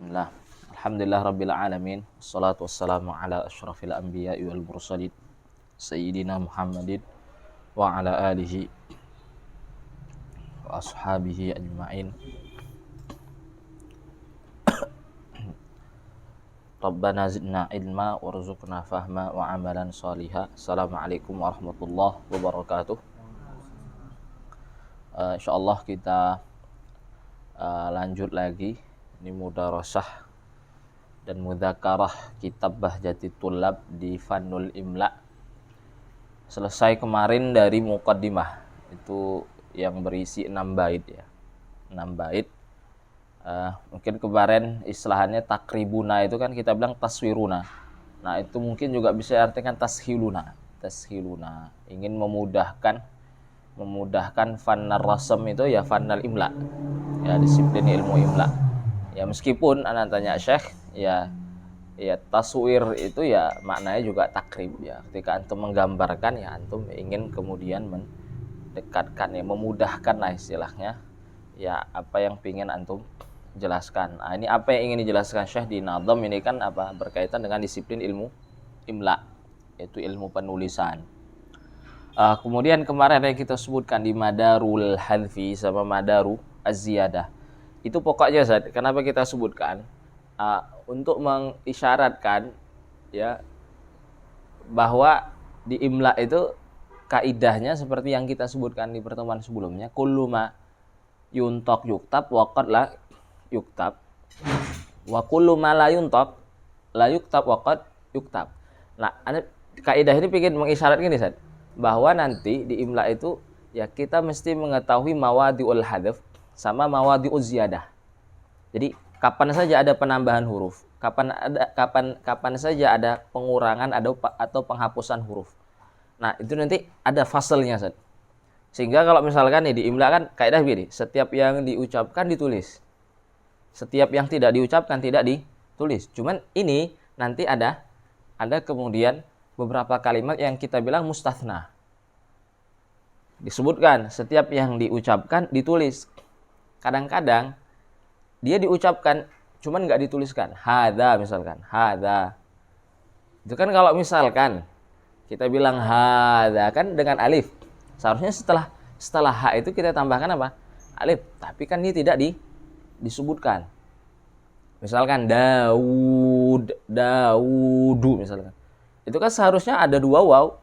Bismillah. Alhamdulillah rabbil alamin. Wassalatu wassalamu ala asyrafil anbiya'i wal mursalin sayyidina Muhammadin wa ala alihi wa ashabihi ajma'in. Rabbana zidna ilma warzuqna fahma wa amalan salihah. Assalamualaikum warahmatullahi wabarakatuh. Insyaallah kita lanjut lagi. Ini mudarasah dan mudzakarah kitab Bahjati Tullab di Fannul Imla. Selesai kemarin dari muqaddimah, itu yang berisi 6 bait ya. 6 bait. Mungkin kemarin istilahannya takribuna itu kan kita bilang taswiruna. Nah, itu mungkin juga bisa artikan tashiluna. Tashiluna, ingin memudahkan fannar rasam itu ya fannal imla. Ya, disiplin ilmu imla. Ya meskipun anak tanya Syekh, ya taswir itu ya maknanya juga takrib ya. Ketika antum menggambarkan ya antum ingin kemudian mendekatkan ya, memudahkan lah istilahnya. Ya apa yang ingin antum jelaskan. Nah, ini apa yang ingin dijelaskan Syekh di Nadham ini kan apa berkaitan dengan disiplin ilmu imla, yaitu ilmu penulisan. Kemudian kemarin yang kita sebutkan di Madarul Hadfi sama Madaru Az-Ziyadah. Itu pokoknya Zat, kenapa kita sebutkan untuk mengisyaratkan ya bahwa di imla itu kaidahnya seperti yang kita sebutkan di pertemuan sebelumnya, kullu ma yuntak yuktab wa qad la yuktab wa kullu ma la yuntak la yuktab wa qad yuktab. Nah, kaidah ini ingin mengisyaratkan ini Zat, bahwa nanti di imla itu ya kita mesti mengetahui mawadi'ul hadf sama mawadi'uz ziyadah. Jadi kapan saja ada penambahan huruf, kapan saja ada pengurangan atau penghapusan huruf. Nah, itu nanti ada faselnya, Ustaz. Sehingga kalau misalkan nih di imla kan kaidah begini, setiap yang diucapkan ditulis. Setiap yang tidak diucapkan tidak ditulis. Cuman ini nanti ada kemudian beberapa kalimat yang kita bilang mustatsna. Disebutkan setiap yang diucapkan ditulis. Kadang-kadang dia diucapkan cuman nggak dituliskan. Hadza misalkan, hadza. Itu kan kalau misalkan kita bilang hadza kan dengan alif. Seharusnya setelah ha itu kita tambahkan apa? Alif. Tapi kan ini tidak disebutkan. Misalkan Daudu misalkan. Itu kan seharusnya ada 2 waw.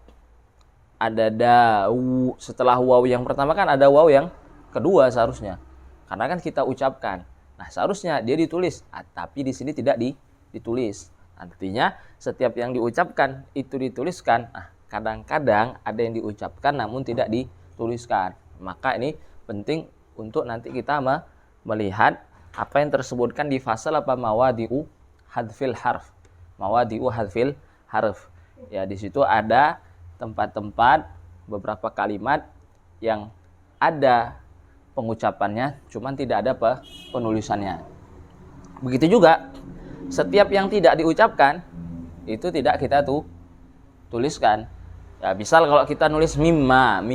Ada dau. Setelah waw yang pertama kan ada waw yang kedua seharusnya. Karena kan kita ucapkan. Nah, seharusnya dia ditulis, tapi di sini tidak ditulis. Artinya setiap yang diucapkan itu dituliskan. Nah, kadang-kadang ada yang diucapkan namun tidak dituliskan. Maka ini penting untuk nanti kita melihat apa yang tersebutkan di fasal apa mawadi'u hadfil harf. Mawadi'u hadfil harf. Ya, di situ ada tempat-tempat beberapa kalimat yang ada pengucapannya, cuman tidak ada penulisannya. Begitu juga setiap yang tidak diucapkan itu tidak kita tuliskan. Ya, misal kalau kita nulis mimma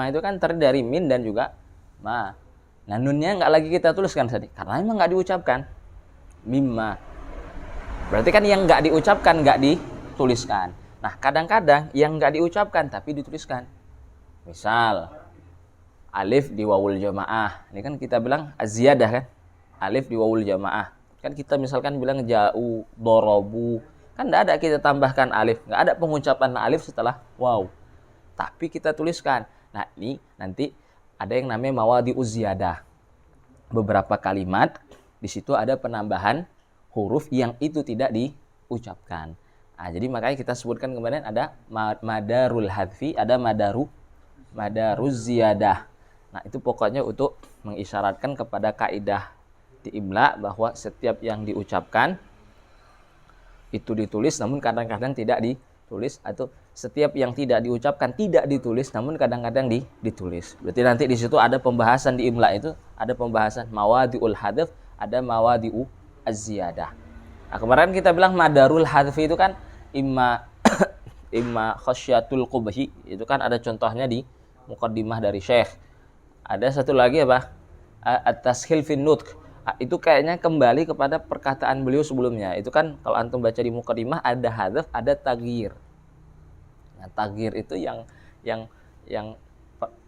itu kan terdiri dari min dan juga ma. Nah, nunnya nggak lagi kita tuliskan tadi karena emang nggak diucapkan. Mimma. Berarti kan yang nggak diucapkan nggak dituliskan. Nah, kadang-kadang yang nggak diucapkan tapi dituliskan. Misal alif di wawul jamaah. Ini kan kita bilang az-ziyadah kan. Alif di wawul jamaah. Kan kita misalkan bilang ja'u, dorobu. Kan enggak ada kita tambahkan alif. Enggak ada pengucapan alif setelah waw. Tapi kita tuliskan. Nah, ini nanti ada yang namanya mawadi'uz ziyadah. Beberapa kalimat di situ ada penambahan huruf yang itu tidak diucapkan. Nah, jadi makanya kita sebutkan kemarin ada madarul hadfi, ada madaruz ziyadah. Nah, itu pokoknya untuk mengisyaratkan kepada kaidah di imla bahwa setiap yang diucapkan itu ditulis namun kadang-kadang tidak ditulis, atau setiap yang tidak diucapkan tidak ditulis namun kadang-kadang ditulis. Berarti nanti di situ ada pembahasan di imla itu, ada pembahasan mawadi'ul hadf, ada mawadi'u az-ziyadah. Nah, kemarin kita bilang madarul hadfi itu kan imma khasyatul qubhi, itu kan ada contohnya di muqaddimah dari Syekh. Ada satu lagi apa? At-tashil fin nutq, Itu kayaknya kembali kepada perkataan beliau sebelumnya. Itu kan kalau antum baca di muqaddimah ada hadzaf, ada taghyir. Nah, taghyir itu yang yang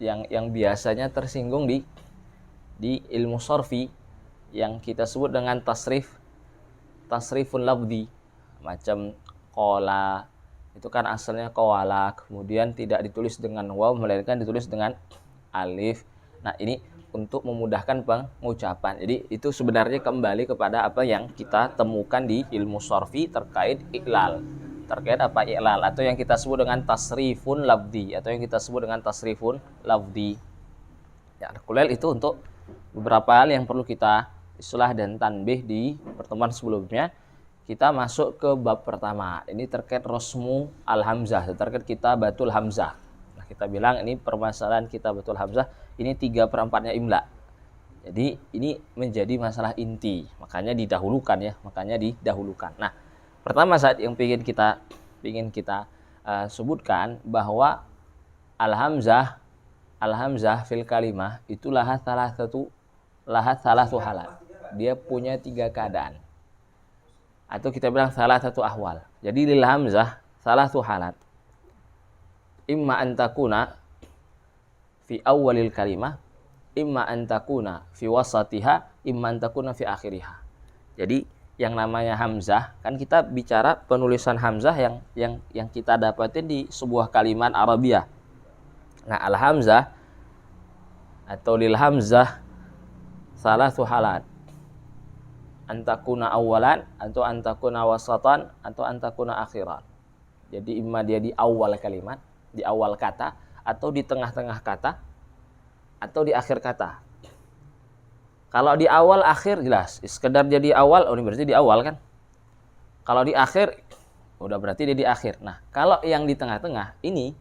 yang biasanya tersinggung di ilmu sorfi yang kita sebut dengan tasrifun lafzi, macam qala itu kan asalnya qawala, kemudian tidak ditulis dengan waw melainkan ditulis dengan alif. Nah, ini untuk memudahkan pengucapan. Jadi itu sebenarnya kembali kepada apa yang kita temukan di ilmu sorfi terkait iklal. Terkait apa iklal atau yang kita sebut dengan tasrifun lafzi Ya, kulel itu untuk beberapa hal yang perlu kita islah dan tanbih di pertemuan sebelumnya. Kita masuk ke bab pertama. Ini terkait rosmu al-hamzah, terkait kitabatul hamzah. Nah, kita bilang ini permasalahan kitabatul hamzah ini 3/4-nya imla. Jadi ini menjadi masalah inti, makanya didahulukan. Nah, pertama saat yang ingin kita sebutkan bahwa al-hamzah fil kalimah itu lahat salatu halat. Dia punya 3 keadaan. Atau kita bilang salah satu ahwal. Jadi lil hamzah salatu halat. Imma an takuna fi awwalil kalimah, imma an takuna fi wasatiha, imma an takuna fi akhiriha. Jadi yang namanya hamzah, kan kita bicara penulisan hamzah yang kita dapatin di sebuah kalimat Arabiah. Nah, al hamzah atau lil hamzah salatu halat. Antakuna awalan, atau antakuna wasatan, atau antakuna akhiran. Jadi imma dia di awal kalimat, di awal kata, atau di tengah-tengah kata, atau di akhir kata. Kalau di awal akhir jelas, sekedar jadi awal, ini berarti di awal kan. Kalau di akhir, udah berarti dia di akhir. Nah, kalau yang di tengah-tengah ini,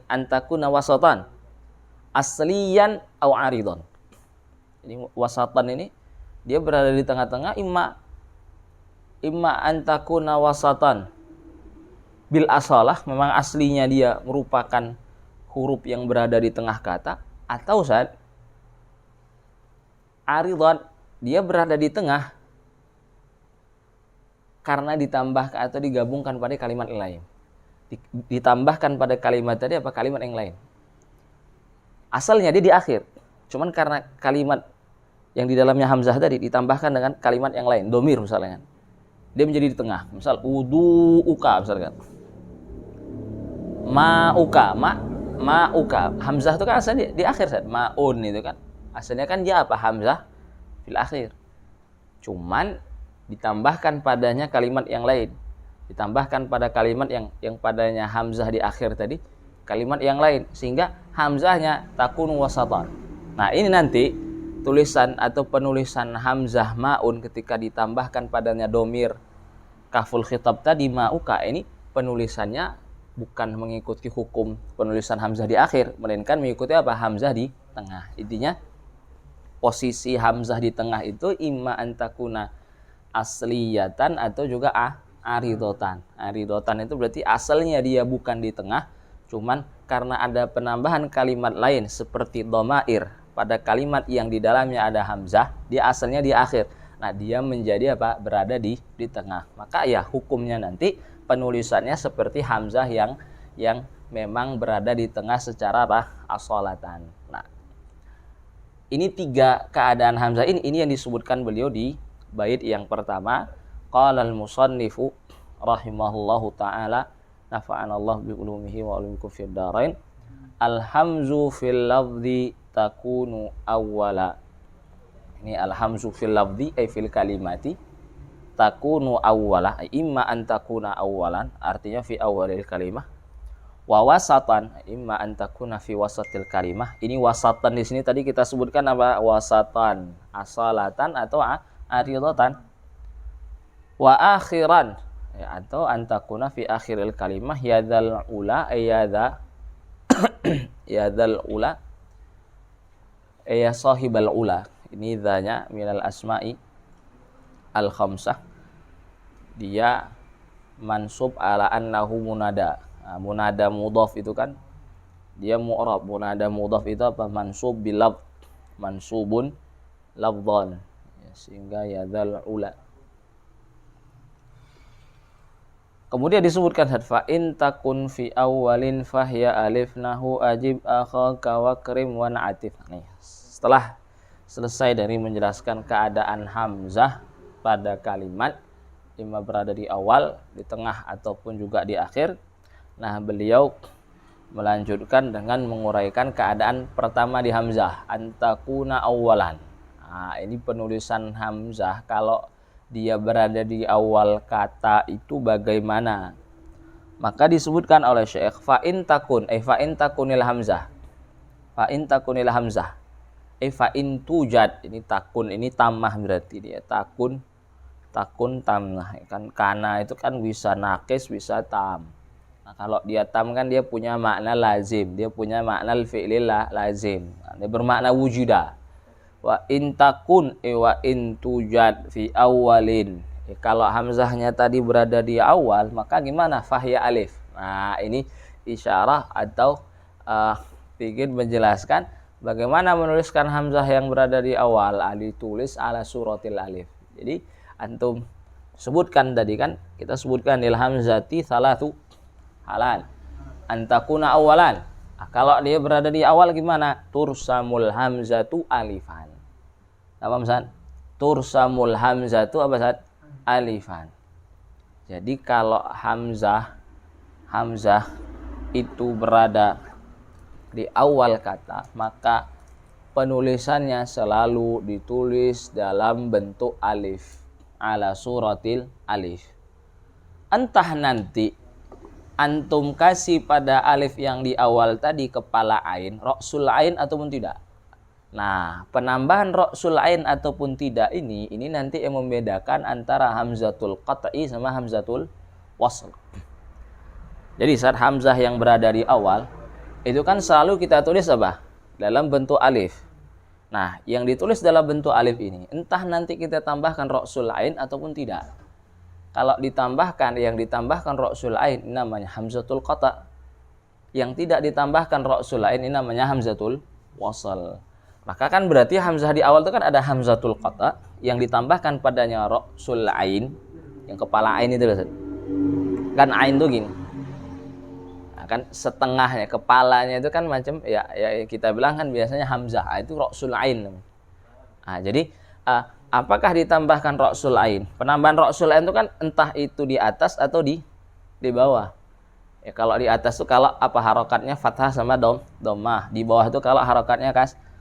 antakuna wasatan, asliyan au aridon. Jadi wasatan ini dia berada di tengah-tengah, imma antakuna wasatan bil asalah, memang aslinya dia merupakan huruf yang berada di tengah kata, atau saat aridhan dia berada di tengah karena ditambah atau digabungkan pada kalimat yang lain. Ditambahkan pada kalimat tadi apa kalimat yang lain. Asalnya dia di akhir, cuman karena kalimat yang di dalamnya hamzah tadi ditambahkan dengan kalimat yang lain, domir misalnya, dia menjadi di tengah. Misal uduuka misalkan, mauka, hamzah itu kan asalnya di akhir, maun itu kan asalnya kan dia apa, hamzah fil akhir, cuman ditambahkan padanya kalimat yang lain, ditambahkan pada kalimat yang padanya hamzah di akhir tadi kalimat yang lain, sehingga hamzahnya takun wasatan. Nah, ini nanti tulisan atau penulisan hamzah maun ketika ditambahkan padanya domir kaful khitab tadi mauka, ini penulisannya bukan mengikuti hukum penulisan hamzah di akhir, melainkan mengikuti apa, hamzah di tengah. Intinya posisi hamzah di tengah itu imma antakuna asliyatan atau juga aridotan. Aridotan itu berarti asalnya dia bukan di tengah, cuman karena ada penambahan kalimat lain seperti domair pada kalimat yang di dalamnya ada hamzah, dia asalnya di akhir. Nah, dia menjadi apa? Berada di tengah. Maka ya hukumnya nanti penulisannya seperti hamzah yang memang berada di tengah secara apa? Asolatan. Nah, ini 3 keadaan hamzah ini yang disebutkan beliau di bait yang pertama. Qala al-musannifu rahimahullahu taala nafa'anallahu bi ulumihi wa ulumikum fid dharain. Al-hamzu fil lafzi takunu awwala. Ini alhamzu fil lafzi ay fil kalimati takunu awwala, imma an takuna awwalan, artinya fi awwalil kalimah. Wa wasatan, imma an takuna fi wasatil kalimah. Ini wasatan di sini tadi kita sebutkan apa? Wasatan, asalatan atau aridatan. Wa akhiran, ya, atau an takuna fi akhiril kalimah yadzal ula ayadza yadzal ula ya sahibal ula. Ini dzanya minal asma'i al khamsah, dia mansub ala annahu munada. Nah, munada mudhaf itu kan dia mu'rab. Munada mudhaf itu apa? Mansub bil lafz, mansubun lafdhan. sehingga ya dzal ula. Kemudian disebutkan fa in takun fi awwalin fahya alif nahu ajib akhaka wa krim wa na'atif. Nih, setelah selesai dari menjelaskan keadaan hamzah pada kalimat imma berada di awal, di tengah ataupun juga di akhir. Nah, beliau melanjutkan dengan menguraikan keadaan pertama di hamzah, antakuna awwalan. Nah, ini penulisan hamzah kalau dia berada di awal kata itu bagaimana? Maka disebutkan oleh Syekh fa in takunil hamzah. Fa in takunil hamzah. Fa in tujad. Ini takun, ini tamah berarti dia. Takun tamah. Kan kana itu kan bisa nakis, bisa tam. Nah, kalau dia tam kan dia punya makna lazim, dia punya makna fi'lil lazim. Nah, dia bermakna wujuda. Wa in takun wa in tujad fi awalin. Kalau hamzahnya tadi berada di awal, maka gimana? Fahya alif. Nah, ini isyarah atau ingin menjelaskan bagaimana menuliskan hamzah yang berada di awal. Ditulis ala suratil alif. Jadi antum sebutkan tadi kan, kita sebutkan il hamzati salatu halan. Antakuna awalan. Nah, kalau dia berada di awal gimana? Tursamul hamzatu alifan. Apa San? Tursamul hamzatu apa San? Alifan. Jadi kalau hamzah itu berada di awal kata, maka penulisannya selalu ditulis dalam bentuk alif, ala suratil alif. Entah nanti antum kasih pada alif yang di awal tadi kepala ain, ra'sul ain ataupun tidak. Nah, penambahan ra'sul ain ataupun tidak ini nanti yang membedakan antara hamzatul qat'i sama hamzatul wasl. Jadi saat hamzah yang berada di awal itu kan selalu kita tulis apa? Dalam bentuk alif. Nah, yang ditulis dalam bentuk alif ini entah nanti kita tambahkan ra'sul ain ataupun tidak. Kalau yang ditambahkan ra'sul ain ini namanya hamzatul qata'. Yang tidak ditambahkan ra'sul ain ini namanya hamzatul wasl. Maka kan berarti hamzah di awal itu kan ada hamzatul qata yang ditambahkan padanya ra'sul ain, yang kepala ain itu kan ain tuh gini. Nah, kan setengahnya kepalanya itu kan macam ya kita bilang kan biasanya hamzah itu ra'sul ain. Nah, jadi apakah ditambahkan ra'sul ain? Penambahan ra'sul ain itu kan entah itu di atas atau di bawah. Ya kalau di atas itu kalau apa harokatnya fathah sama dhammah, di bawah itu kalau harokatnya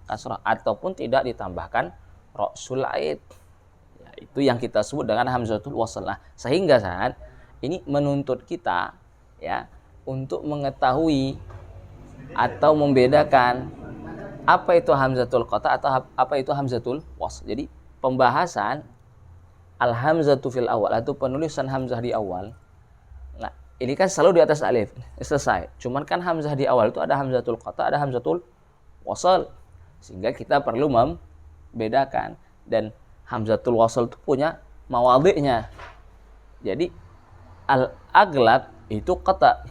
kasrah ataupun tidak ditambahkan ra'sul ain. Ya, itu yang kita sebut dengan hamzatul wasl. Nah, sehingga saat ini menuntut kita ya untuk mengetahui atau membedakan apa itu hamzatul qata atau apa itu hamzatul wasl. Jadi pembahasan al hamzatu fil awal atau penulisan hamzah di awal. Nah, ini kan selalu di atas alif. Selesai. Cuman kan hamzah di awal itu ada hamzatul qata, ada hamzatul wasl. Sehingga kita perlu membedakan, dan hamzatul wasl itu punya mawadhi'nya. Jadi al-aglab itu qata.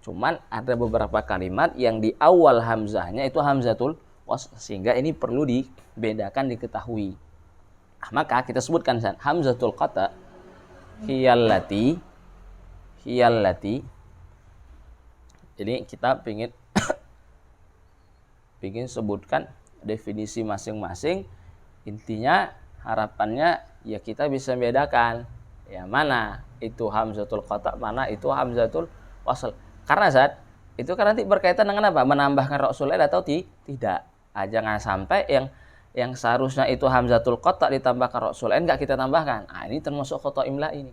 Cuman ada beberapa kalimat yang di awal hamzahnya itu hamzatul wasl, sehingga ini perlu dibedakan, diketahui. Maka kita sebutkan hamzatul qata hiyallati. Jadi kita ingin sebutkan definisi masing-masing. Intinya harapannya ya kita bisa bedakan ya mana itu hamzatul qata, mana itu hamzatul wasl. Karena itu kan nanti berkaitan dengan apa? Menambahkan ra'sul ain atau tidak. Jangan sampai yang seharusnya itu hamzatul qata ditambahkan ra'sul ain enggak kita tambahkan. Ini termasuk khata imla ini.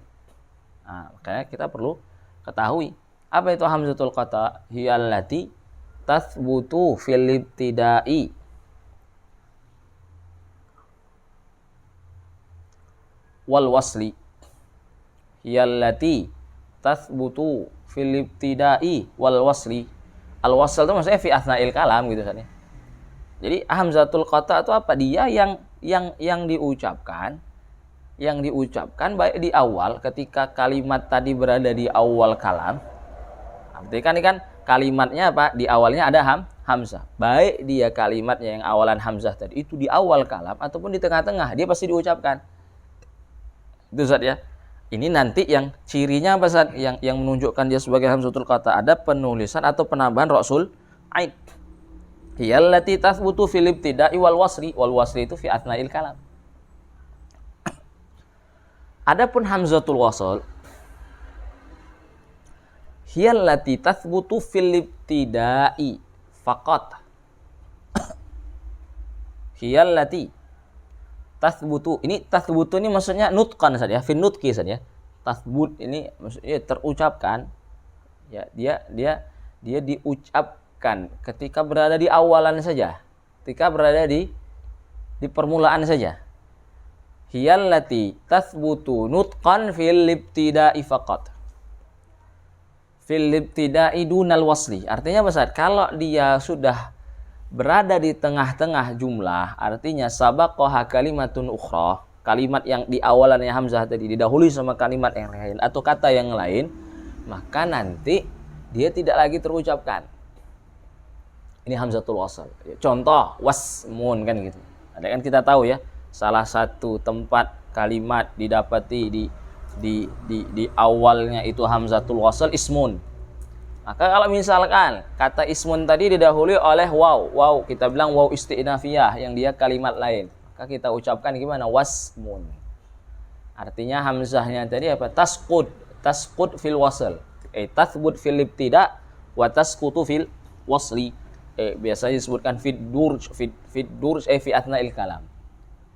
Makanya kita perlu ketahui apa itu hamzatul qata. Hiyallati tathbutu fil ibtida'i wal wasli. Hiyallati tathbutu fil ibtida'i wal wasli. Al wasl itu maksudnya fi athna'il kalam gitu kan. Jadi hamzatul qata itu apa? Dia yang diucapkan baik di awal ketika kalimat tadi berada di awal kalam. Artinya kan kalimatnya apa? Di awalnya ada hamzah. Baik dia kalimatnya yang awalan hamzah tadi itu di awal kalam ataupun di tengah-tengah, dia pasti diucapkan. Itu Ustaz ya. Ini nanti yang cirinya apa Ustaz? Yang menunjukkan dia sebagai hamzatul qata, ada penulisan atau penambahan ra'sul ain. Hiyallati tathbutu fil ibtida'i wal wasli. Wal wasli itu fi athna'il kalam. Adapun hamzatul wasl, hiyallati tathbutu fil ibtida'i faqat. Hiyallati tathbutu. Ini tathbutu ini maksudnya nutqan saja, fin nutqi saja. Tathbut ini maksudnya terucapkan. Ya, dia diucapkan ketika berada di awalan saja. Ketika berada di permulaan saja. Hiyallati tathbutu nutqan fil ibtida'i faqat. Fil ibtida'i dunal wasli. Artinya apa? Kalau dia sudah berada di tengah-tengah jumlah, artinya sabaqaha kalimatun ukhra, kalimat yang di awalannya hamzah tadi didahului sama kalimat yang lain atau kata yang lain, maka nanti dia tidak lagi terucapkan. Ini hamzatul wasl. Contoh wasmun kan gitu. Ada kan kita tahu ya, salah satu tempat kalimat didapati di awalnya itu hamzatul wasl ismun. Maka kalau misalkan kata ismun tadi didahului oleh waw kita bilang waw isti'nafiyah yang dia kalimat lain, maka kita ucapkan gimana? Wasmun. Artinya hamzahnya tadi apa? Tasqud fil wasl. Tathbut fil ibtida wa tasqutu fil wasli. Biasanya disebutkan fi athna'il kalam.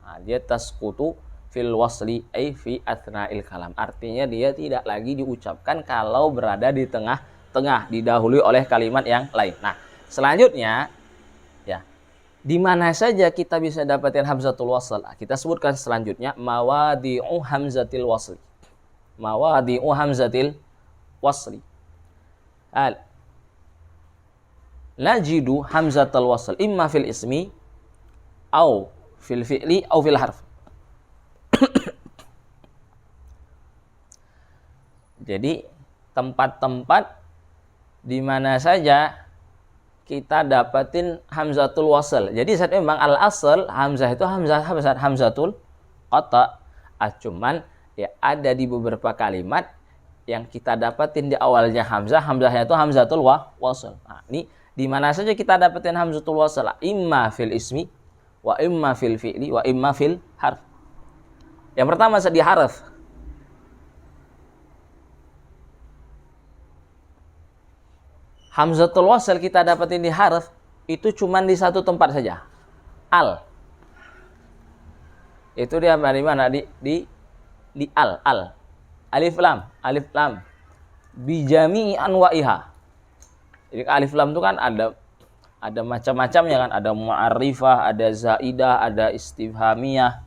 Nah, dia tasqutu fil wasli fi athna'il kalam. Artinya dia tidak lagi diucapkan kalau berada di tengah didahului oleh kalimat yang lain. Nah, selanjutnya ya, di mana saja kita bisa dapatkan hamzatul wasl? Kita sebutkan selanjutnya mawadi'u hamzatil wasli. Mawadi'u hamzatil wasli. Najidu hamzatul wasl imma fil ismi au fil fi'li au fil harf. Jadi tempat-tempat di mana saja kita dapatin hamzatul wasl. Jadi saat memang al-asl hamzah itu hamzatul qata. Cuman ya ada di beberapa kalimat yang kita dapatin di awalnya hamzahnya itu hamzatul wasl. Nah, ini di mana saja kita dapatin hamzatul wasl? Imma fil ismi wa imma fil fi'li wa imma fil harf. Yang pertama di harf. Hamzatul wasl kita dapatin di harf itu cuman di satu tempat saja. Al. Itu dia di mana? Di al. Alif lam. Bijami'i anwa'iha. Jadi alif lam itu kan ada macam-macamnya kan, ada mu'arrifah, ada zaidah, ada istifhamiyah.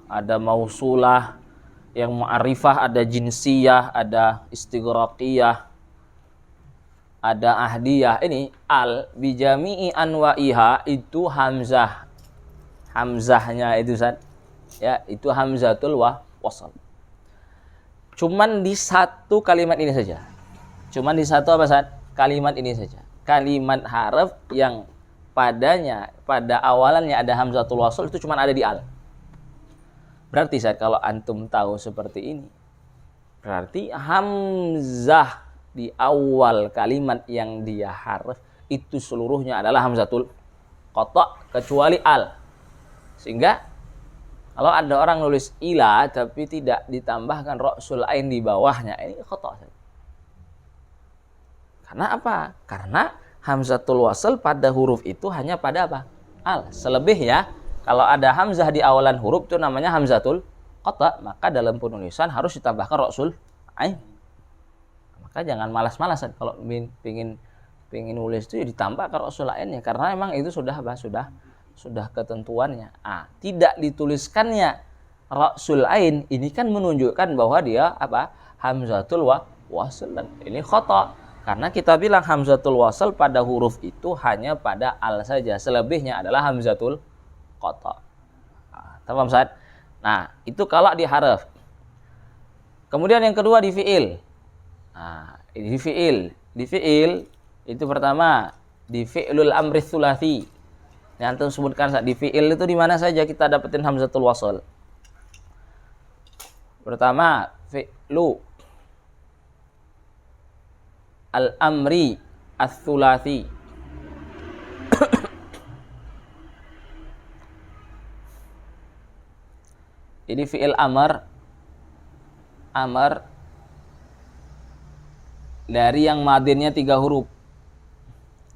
Ada mausulah. Yang mu'arifah, ada jinsiyah, ada istighraqiyah, ada ahdiyah. Ini al bijami'i anwa'iha itu hamzahnya itu ya, itu hamzatul wasl. Cuman di satu kalimat ini saja. Cuman di satu kalimat ini saja. Kalimat harf yang pada awalannya ada hamzatul wasl itu cuman ada di al. Berarti kalau antum tahu seperti ini, berarti hamzah di awal kalimat yang dia harf itu seluruhnya adalah hamzatul qata kecuali al. Sehingga kalau ada orang nulis ila tapi tidak ditambahkan ra'sul ain di bawahnya, ini qata. Karena apa? Karena hamzatul wasl pada huruf itu hanya pada apa? Al. Selebihnya kalau ada hamzah di awalan huruf itu namanya hamzatul qata, maka dalam penulisan harus ditambahkan ra'sul ain. Maka jangan malas-malasan kalau pengin nulis itu ya ditambahkan ra'sul ainnya, karena memang itu sudah ketentuannya. Tidak dituliskannya ra'sul ain ini kan menunjukkan bahwa dia hamzatul wasl, dan ini khata. Karena kita bilang hamzatul wasl pada huruf itu hanya pada al saja, selebihnya adalah hamzatul qata. Paham Ustaz? Nah, itu kalau di harf. Kemudian yang kedua di fi'il. Nah, di fi'il. Di fi'il itu pertama di fi'lul amri tsulasi. Yang antum sebutkan saat di fi'il itu di mana saja kita dapetin hamzatul wasl. Pertama, fi'lu al-amri ats-tsulasi. Ini fi'il amr dari yang madinnya 3 huruf.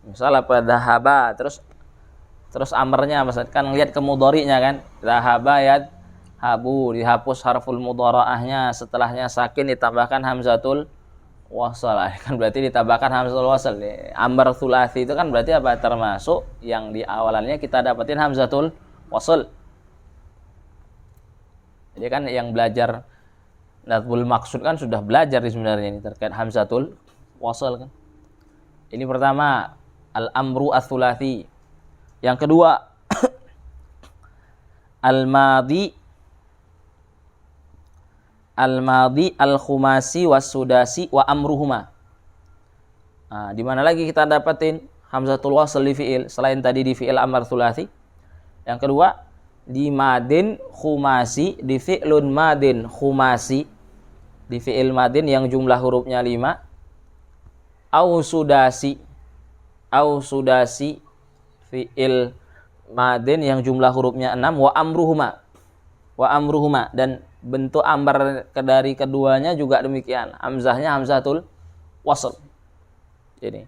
Misal apa? Dhahaba, terus amarnya kan lihat ke mudhari'nya kan. Dhahaba yadhabu, dihapus harful mudhara'ahnya, setelahnya sakin ditambahkan hamzatul wasl. Kan berarti ditambahkan hamzatul wasl. Amr tsulasi itu kan berarti apa? Termasuk yang di awalannya kita dapetin hamzatul wasl. Jadi kan yang belajar Nadbul Maqsud kan sudah belajar sebenarnya ini terkait hamzatul wasl kan. Ini pertama al-amru ats-tsulasi. Yang kedua al-madi al-khumasi was-sudasi wa amruhuma. Nah, di mana lagi kita dapatin hamzatul wasl di fi'il selain tadi di fi'il amr tsulasi? Yang kedua di madin khumasi, di fi'lun madin khumasi, di fi'il madin yang jumlah hurufnya 5, au sudasi fi'il madin yang jumlah hurufnya 6, wa amruhuma, dan bentuk ambar dari keduanya juga demikian, hamzahnya hamzatul wasl. Jadi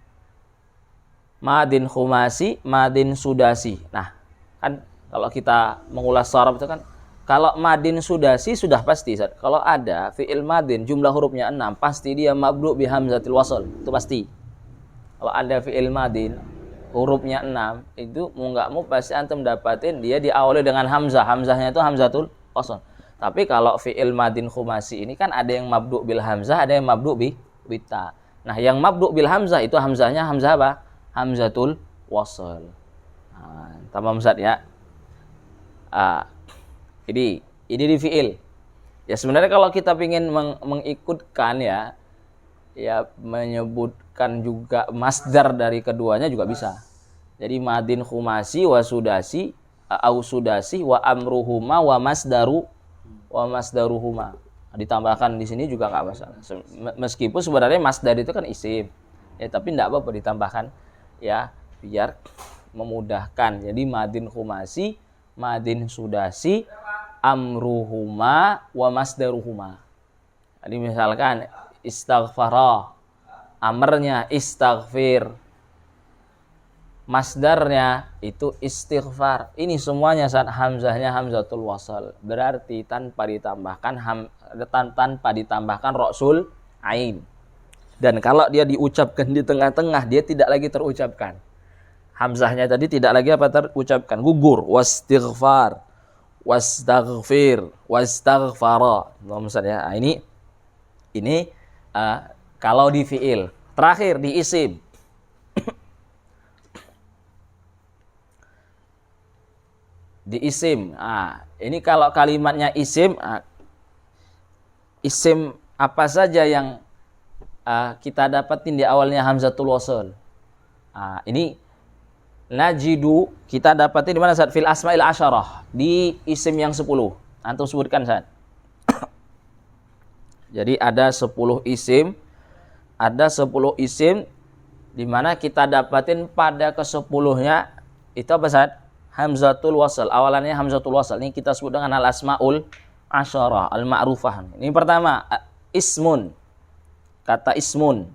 madin khumasi, madin sudasi. Nah, kan kalau kita mengulas sharaf itu kan, kalau madin sudasi sudah pasti. Kalau ada fi'il madin jumlah hurufnya 6, pasti dia mabdu' bi hamzatil wasl. Itu pasti. Kalau ada fi'il madin hurufnya 6, itu mau enggak mau pasti antum dapatin dia diawali dengan hamzah. Hamzahnya itu hamzatul wasl. Tapi kalau fi'il madin khumasi ini kan ada yang mabdu' bil hamzah, ada yang mabdu' bi ta. Nah, yang mabdu' bil hamzah itu hamzahnya hamzah apa? Hamzatul wasl. Nah, tamam Ustaz ya. Ini di fi'il. Ya sebenarnya kalau kita ingin mengikutkan ya menyebutkan juga masdar dari keduanya juga bisa. Jadi madin khumasi wa sudasi au sudasi wa amruhuma wa masdaruhuma. Ditambahkan di sini juga enggak masalah. Meskipun sebenarnya masdar itu kan isim. Ya tapi enggak apa-apa ditambahkan ya biar memudahkan. Jadi madin khumasi, madin sudasi, amruhuma wa masdaruhuma. Jadi misalkan istaghfara, amarnya istaghfir, masdarnya itu istighfar. Ini semuanya saat hamzahnya hamzatul wasl. Berarti tanpa ditambahkan ra'sul ain. Dan kalau dia diucapkan di tengah-tengah, dia tidak lagi terucapkan. Hamzahnya tadi tidak lagi terucapkan, gugur. Wastighfar, wastaghfir, wastaghfara. Maksudnya ini kalau di fi'il. Terakhir di isim. Di isim. Ini kalau kalimatnya isim, isim apa saja yang kita dapatin di awalnya hamzatul wasl. Ini najidu kita dapatin di mana saat fil asma'il asyarah, di isim yang 10. Antum sebutkan saat. Jadi ada 10 isim, di mana kita dapatin pada ke-10-nya itu apa saat? Hamzatul wasl. Awalannya hamzatul wasl. Ini kita sebut dengan al asmaul asyarah, al ma'rufah. Ini pertama ismun. Kata ismun.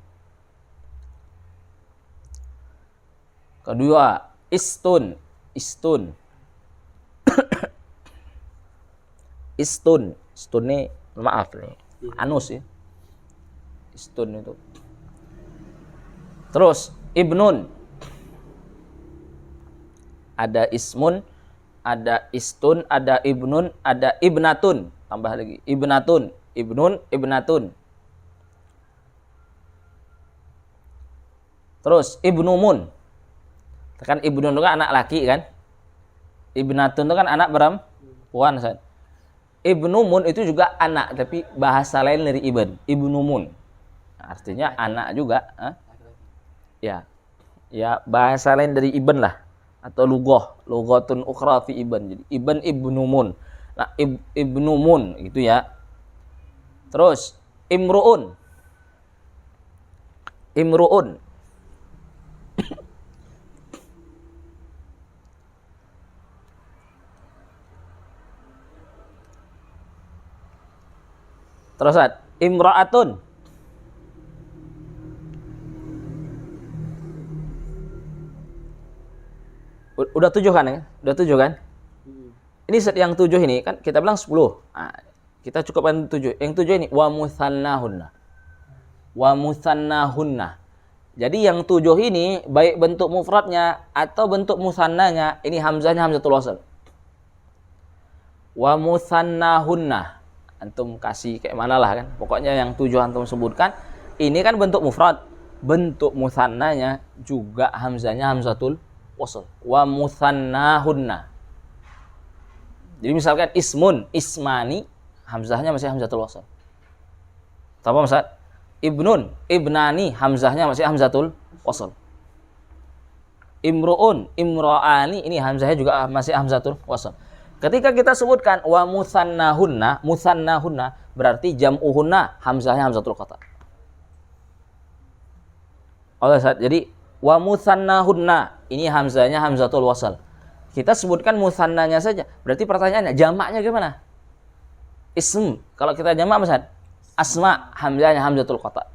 Kedua, istun. Istun ini maaf nih. Anus ya. Istun itu. Terus ibnun. Ada ismun, ada istun, ada ibnun, ada ibnatun. Tambah lagi. Ibnatun, ibnun, ibnatun. Terus ibnumun. Kan ibnun itu kan anak laki kan? Ibnatun itu kan anak perempuan. Ibnumun itu juga anak, tapi bahasa lain dari ibn. Ibnumun. Artinya anak juga. Ya. Ya, bahasa lain dari ibn lah. Atau lughatun ukhra fi ibn. Jadi ibnu mun. Nah, ibnu mun gitu ya. Terus imruun. Terus imra'atun. Udah 7 kan ya? Udah 7 kan? Ini yang 7 ini kan kita bilang 10. Nah, kita cukupkan 7. Yang 7 ini wa mutsannahunna. Wa mutsannahunna. Jadi yang 7 ini baik bentuk mufradnya atau bentuk musannanya, ini hamzahnya hamzatul wasl. Wa mutsannahunna. Antum kasih kayak mana lah kan. Pokoknya yang 7 antum sebutkan, ini kan bentuk mufrad. Bentuk musannanya juga hamzahnya hamzatul wasl. Wa mutsannahunna. Jadi misalkan ismun, ismani, hamzahnya masih hamzatul wasl. Apa maksud? Ibnun, ibnani, hamzahnya masih hamzatul wasl. Imruun, imra'ani, ini hamzahnya juga masih hamzatul wasl. Ketika kita sebutkan wa mutsannahunna, mutsannahunna berarti jam'uhunna, hamzahnya hamzatul qata'. Jadi wa mutsannahunna, ini hamzahnya hamzatul wasl. Kita sebutkan musannanya saja. Berarti pertanyaannya, jamaknya gimana? Ism, kalau kita jamak Mas, asma, hamzahnya hamzatul qata'.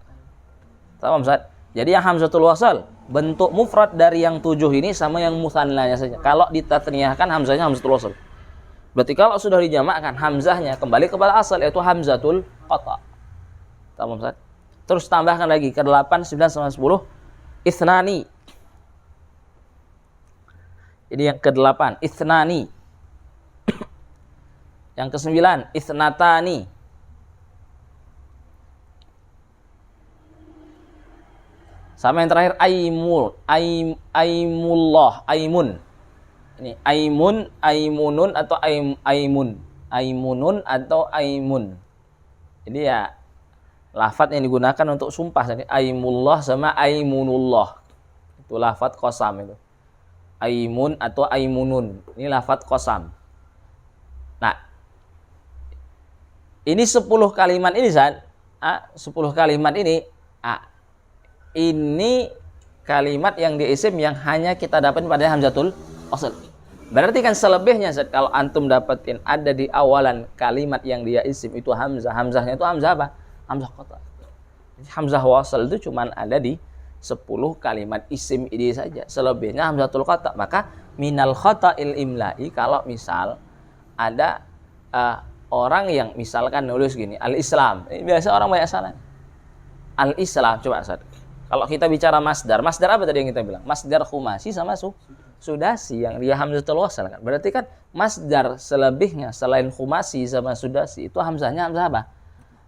Paham Mas? Jadi yang hamzatul wasl, bentuk mufrad dari yang 7 ini sama yang musannanya saja. Kalau ditatniyahkan hamzahnya hamzatul wasl. Berarti kalau sudah dijamakkan hamzahnya kembali kepada asal, yaitu hamzatul qata'. Paham Mas? Terus tambahkan lagi ke 8, 9 sama 10, isnani. Ini yang ke-8, isnani. Yang ke-9, isnatani. Sama yang terakhir aimullah, aimun. Ini aimun, aimunun atau aimun. Aimunun atau aimun. Jadi ya lafadz yang digunakan untuk sumpah. Jadi aimullah sama aimunullah. Itu lafadz qasam itu. Aimun atau aimunun. Ini lafadz qasam. Nah, ini 10 kalimat ini 10 kalimat ini ini kalimat yang di isim yang hanya kita dapat pada hamzatul wasl. Berarti kan selebihnya kalau antum dapetin ada di awalan kalimat yang dia isim itu hamzah. Hamzahnya itu hamzah apa? Hamzah qata'. Hamzah wasl itu cuman ada di 10 kalimat isim ini saja. Selebihnya hamzatul qata'. Maka minal khata'il imla'i, kalau misal ada orang yang misalkan nulis gini, al-Islam. Ini biasa orang banyak salah. Al-Islam, coba Ustaz. Kalau kita bicara masdar apa tadi yang kita bilang? Masdar khumasi sama sudasi yang dia hamzatul wasl kan. Berarti kan masdar selebihnya selain khumasi sama sudasi itu hamzahnya hamzah apa?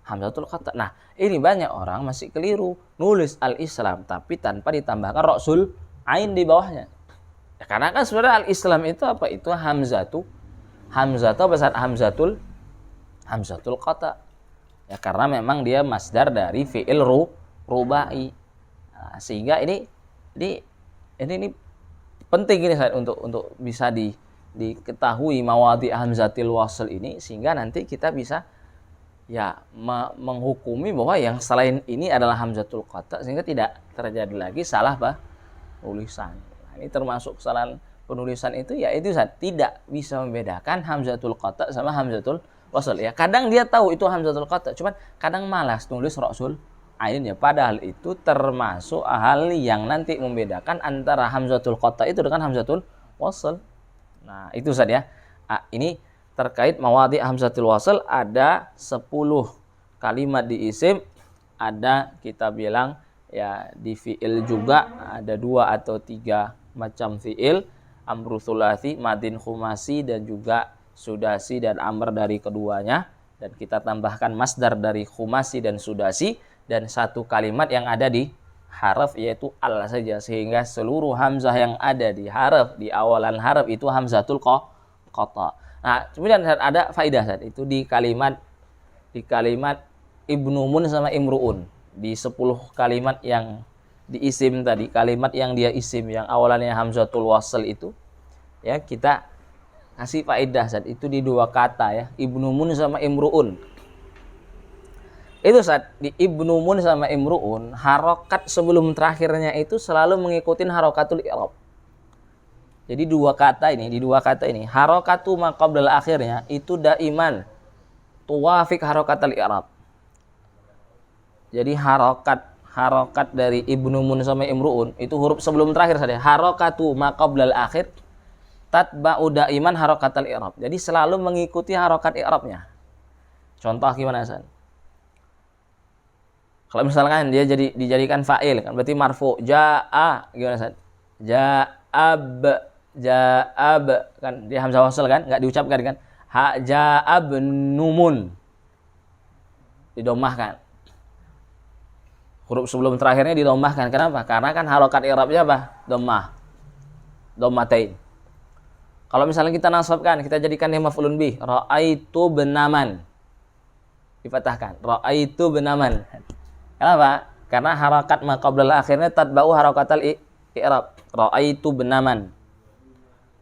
Hamzatul qata'. Nah, ini banyak orang masih keliru nulis al-Islam tapi tanpa ditambahkan ra'sul ain di bawahnya. Ya, karena kan sebenarnya al-Islam itu apa? Itu hamzatul besar hamzatul qata'. Ya karena memang dia masdar dari fi'il rubai. Nah, sehingga ini penting ini untuk bisa diketahui mawadhi hamzatil wasl ini, sehingga nanti kita bisa ya menghukumi bahwa yang selain ini adalah hamzatul qata', sehingga tidak terjadi lagi salah penulisan. Nah, ini termasuk kesalahan penulisan itu, ya itu tidak bisa membedakan hamzatul qata' sama hamzatul wasl. Ya kadang dia tahu itu hamzatul qata', cuman kadang malas nulis ra'sul ain ya, padahal itu termasuk hal yang nanti membedakan antara hamzatul qata' itu dengan hamzatul wasl. Nah, itu Ustaz ya. Ini terkait mawadhi hamzatul wasl, ada 10 kalimat di isim, ada kita bilang ya di fi'il juga ada 2 atau 3 macam fi'il, amru thulathi, madin khumasi, dan juga sudasi dan amr dari keduanya, dan kita tambahkan masdar dari khumasi dan sudasi, dan 1 kalimat yang ada di haraf yaitu al saja, sehingga seluruh hamzah yang ada di haraf, di awalan haraf itu hamzatul qata'. Nah, kemudian ada faidah itu di kalimat ibnu mun sama imruun. di 10 kalimat yang di isim tadi, kalimat yang dia isim yang awalannya hamzatul wasl itu, ya kita kasih faedah saat itu di dua kata ya, Ibnu Mun sama Imru'un. Itu saat di Ibnu Mun sama Imru'un, harokat sebelum terakhirnya itu selalu mengikuti harokatul i'rab. Jadi di dua kata ini, harokatu ma qabla akhirnya itu daiman tuwafiq harokatul i'rab. Jadi harokat dari Ibnu Mun sama Imru'un itu huruf sebelum terakhir saja. Harokatu ma qabla akhir tatba'u daiman harokatul i'rab. Jadi selalu mengikuti harokat i'rabnya. Contoh gimana, San? Kalau misalkan dia dijadikan fa'il kan berarti marfu. Ja'a gimana, San? Ja'ab kan dia hamzah wasl kan enggak diucapkan kan. Ja'ab numun. Didomahkan. Huruf sebelum terakhirnya didomahkan. Kenapa? Karena kan harokat i'rabnya apa? Dhammatain. Kalau misalnya kita nasabkan, kita jadikan dia maf'ulun bih, ra'aitu benaman. Dipatahkan. Ra'aitu benaman. Kenapa? Karena harakat ma qabla akhirnya tatba'u harakatal i'rab. Ra'aitu benaman.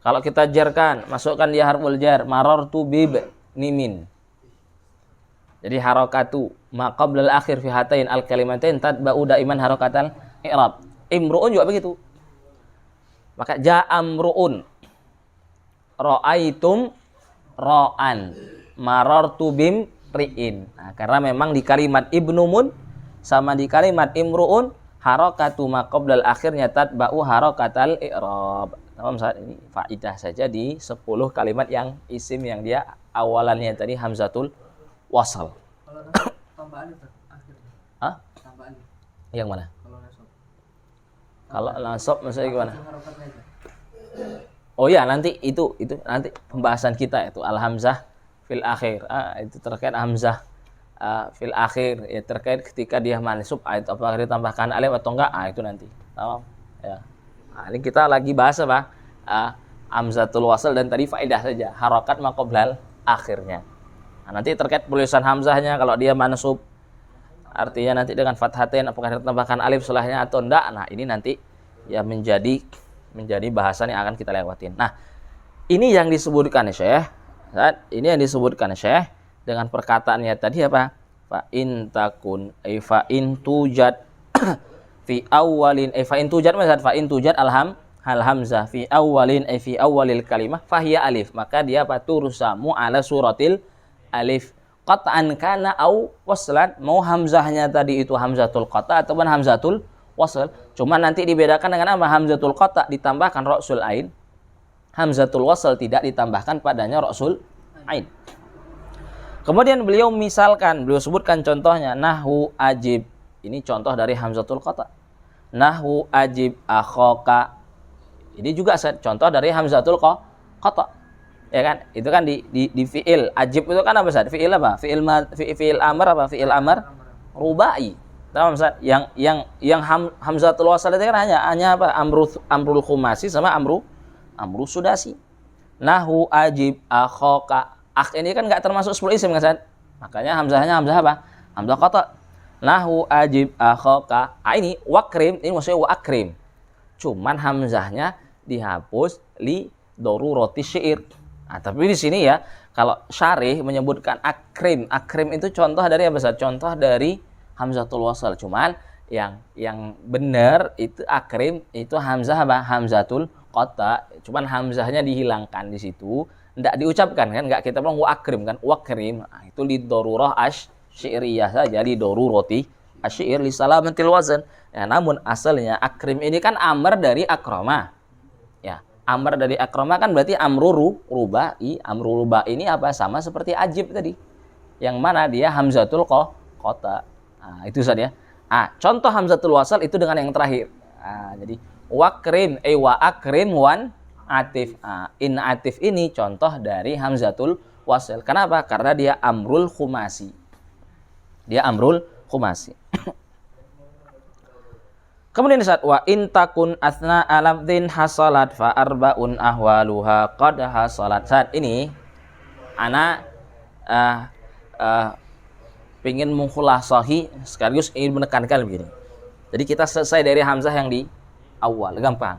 Kalau kita jarkan, masukkan dia harful jar, marartu bib nimin. Jadi harakatu ma qabla akhir fi hatain al kalimatain tatba'u daiman harakatal i'rab. Imru'un juga begitu. Maka ja'amru'un. Ra'aitum ra'an. Marartu bim ri'in. Nah, karena memang di kalimat Ibnu Mun sama di kalimat Imru'un harakatu ma qabla akhirnya tatba'u harakatal i'rab. Saat ini faidah saja di 10 kalimat yang isim yang dia awalannya tadi hamzatul wasal. Kalau tambah alif akhirnya. Hah? Tambah alif. Yang mana? Kalau nasab. Kalau nasab maksudnya gimana? Oh ya, nanti itu nanti pembahasan kita itu al-hamzah fil akhir. Itu terkait hamzah fil akhir ya, terkait ketika dia mansub itu apakah ditambahkan alif atau enggak? Itu nanti. Paham? Ya. Nah, ini kita lagi bahas apa? Hamzatul wasl dan tadi faedah saja, harakat ma qoblal akhirnya. Nah, nanti terkait tulisan hamzahnya kalau dia mansub artinya nanti dengan fathatain apakah ditambahkan alif setelahnya atau enggak. Nah, ini nanti ya menjadi bahasan yang akan kita lewatin. Nah, ini yang disebutkan Syekh. Ini yang disebutkan Syekh dengan perkataannya tadi apa? Fa in takun fa in tujad fi awwalin fa in tujad maksud fa in tujad al hamzah fi awwalin fi awwalil kalimah fahiya alif. Maka dia apa? Tursamu ala suratil alif. Qat'an kana au waslan. Mau hamzahnya tadi itu hamzatul qata ataupun hamzatul wasl. Cuma nanti dibedakan dengan apa? Hamzatul qata ditambahkan ra'sul ain. Hamzatul wasl tidak ditambahkan padanya ra'sul ain. Kemudian beliau sebutkan contohnya nahwu ajib. Ini contoh dari hamzatul qata. Nahwu ajib akhaka. Ini juga contoh dari hamzatul qata. Ya kan? Itu kan di fi'il. Ajib itu kan apa, Ustaz? Fi'il apa? Fi'il amr apa? Fi'il amr rubai. Tahu Ustaz? Yang hamzatul wasl itu kan hanya apa? Amrul khumasi sama amru sudasi. Nahwu ajib akhaka. Ini kan enggak termasuk 10 isim kan, Ustaz? Makanya hamzahnya hamzah apa? Hamzah qata. Nahwu ajib akhaka. Ini wakrim, ini maksudnya wa akrim. Cuman hamzahnya dihapus li darurati syair. Nah, tapi di sini ya, kalau syarih menyebutkan akrim itu contoh dari apa, Ustaz? Contoh dari hamzatul wasl. Cuman yang benar itu akrim itu hamzah apa? Hamzatul qata. Cuman hamzahnya dihilangkan di situ, enggak diucapkan kan, enggak kita bilang wa akrim kan, wakrim. Nah, itu li darurah asy-syi'riyah saja, li darurati asy-syi'r li salamatil wazn. Ya, namun asalnya akrim ini kan amr dari akrama. Ya, amr dari akrama kan berarti amru rubai. Amru rubai ini apa? Sama seperti ajib tadi. Yang mana dia hamzatul qata. Nah, itu saja. Contoh hamzatul wasl itu dengan yang terakhir. Jadi wakrim wa akrim wan atif. In atif ini contoh dari hamzatul wasl. Kenapa? Karena dia amrul khumasi. Kemudian saat wa in takun asna alafdin hasalat fa arbaun ahwaluha qad hasalat. Saat ini ana ingin mengkhulasahi sekaligus ingin menekankan begini. Jadi kita selesai dari hamzah yang di awal, gampang.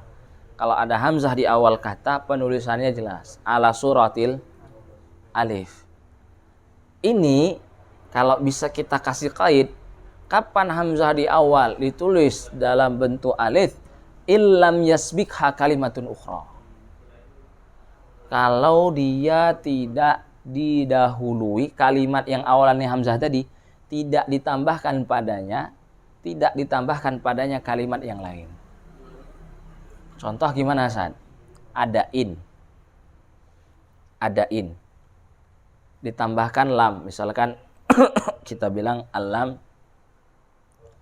Kalau ada hamzah di awal kata, penulisannya jelas. Ala suratil alif. Ini kalau bisa kita kasih kait, kapan hamzah di awal ditulis dalam bentuk alif, illam yasbikha kalimatun ukhra. Kalau dia tidak didahului kalimat yang awalannya hamzah tadi, tidak ditambahkan padanya kalimat yang lain. Contoh gimana, San? Ada in. Ditambahkan lam. Misalkan kita bilang alam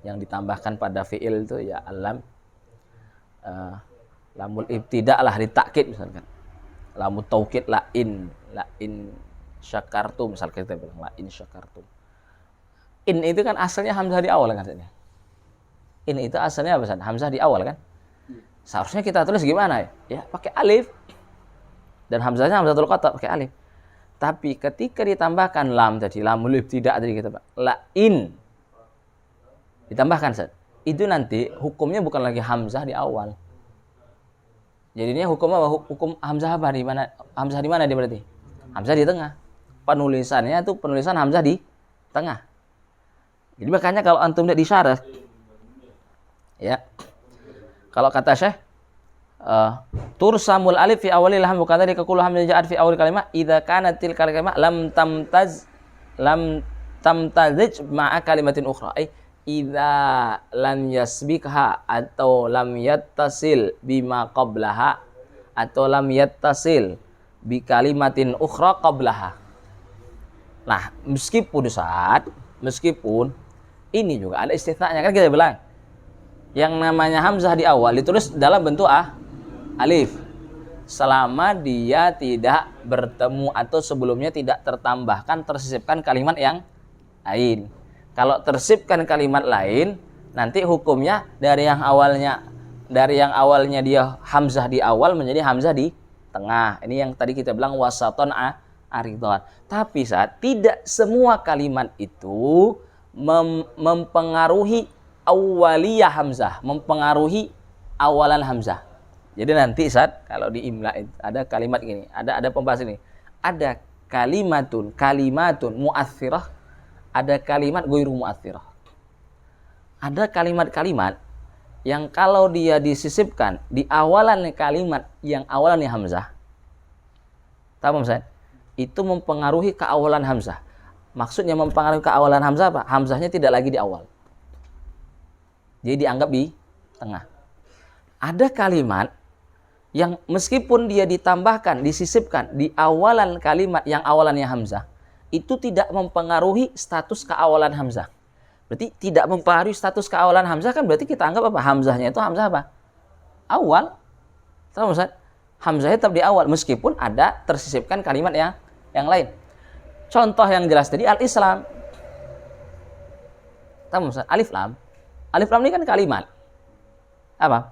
yang ditambahkan pada fi'il itu ya alam. Lamul ibtida lah ditakkid misalkan. Lamut taukid la in syakartum misalkan kita bilang la in syakartum. In itu kan asalnya hamzah di awal kan. In itu asalnya apa, San? Hamzah di awal kan? Seharusnya kita tulis gimana ya? Ya pakai alif. Dan hamzahnya hamzatul qata pakai alif. Tapi ketika ditambahkan lam tadi, lamul ibtida tadi kita la in ditambahkan, San. Itu nanti hukumnya bukan lagi hamzah di awal. Jadinya hukum apa? Hukum hamzah apa di mana? Hamzah di mana dia berarti? Hamzah di tengah. Penulisannya itu penulisan hamzah di tengah. Jadi makanya kalau antum lihat di syarah, ya, kalau kata Syekh, tursamul alif fi awalil ham bukan tadi kullu hamzah ja'at fi awal kalimah idza kanatil kalimah lam tamtazij ma'a kalimatin ukhra. Idza lam yasbikha atau lam yattasil bima qablaha atau lam yattasil bi kalimatin ukhra qablaha. Nah, meskipun ini juga ada istitsnanya kan kita bilang. Yang namanya hamzah di awal ditulis dalam bentuk alif. Selama dia tidak bertemu atau sebelumnya tidak tersisipkan kalimat yang lain. Kalau tersisipkan kalimat lain, nanti hukumnya dari yang awalnya dia hamzah di awal menjadi hamzah di tengah. Ini yang tadi kita bilang wasaton aridon. Tapi saat tidak semua kalimat itu mempengaruhi awaliyah hamzah, mempengaruhi awalan hamzah. Jadi nanti saat kalau di imla ada kalimat gini, ada pembahasan ini. Ada kalimatun mu'athirah, ada kalimat ghairu mu'athirah. Ada kalimat-kalimat yang kalau dia disisipkan di awalan kalimat yang awalannya hamzah. Tahu Mas? Itu mempengaruhi keawalan hamzah. Maksudnya mempengaruhi keawalan hamzah apa? Hamzahnya tidak lagi di awal. Jadi dianggap di tengah. Ada kalimat yang meskipun dia ditambahkan, disisipkan di awalan kalimat yang awalannya hamzah, itu tidak mempengaruhi status keawalan hamzah. Berarti tidak mempengaruhi status keawalan hamzah kan berarti kita anggap apa? Hamzahnya itu hamzah apa? Awal. Tahu Ustaz? Hamzahnya tetap di awal meskipun ada tersisipkan kalimat yang lain. Contoh yang jelas tadi al-Islam. Tahu Ustaz? Alif lam. Alif lam ini kan kalimat. Apa?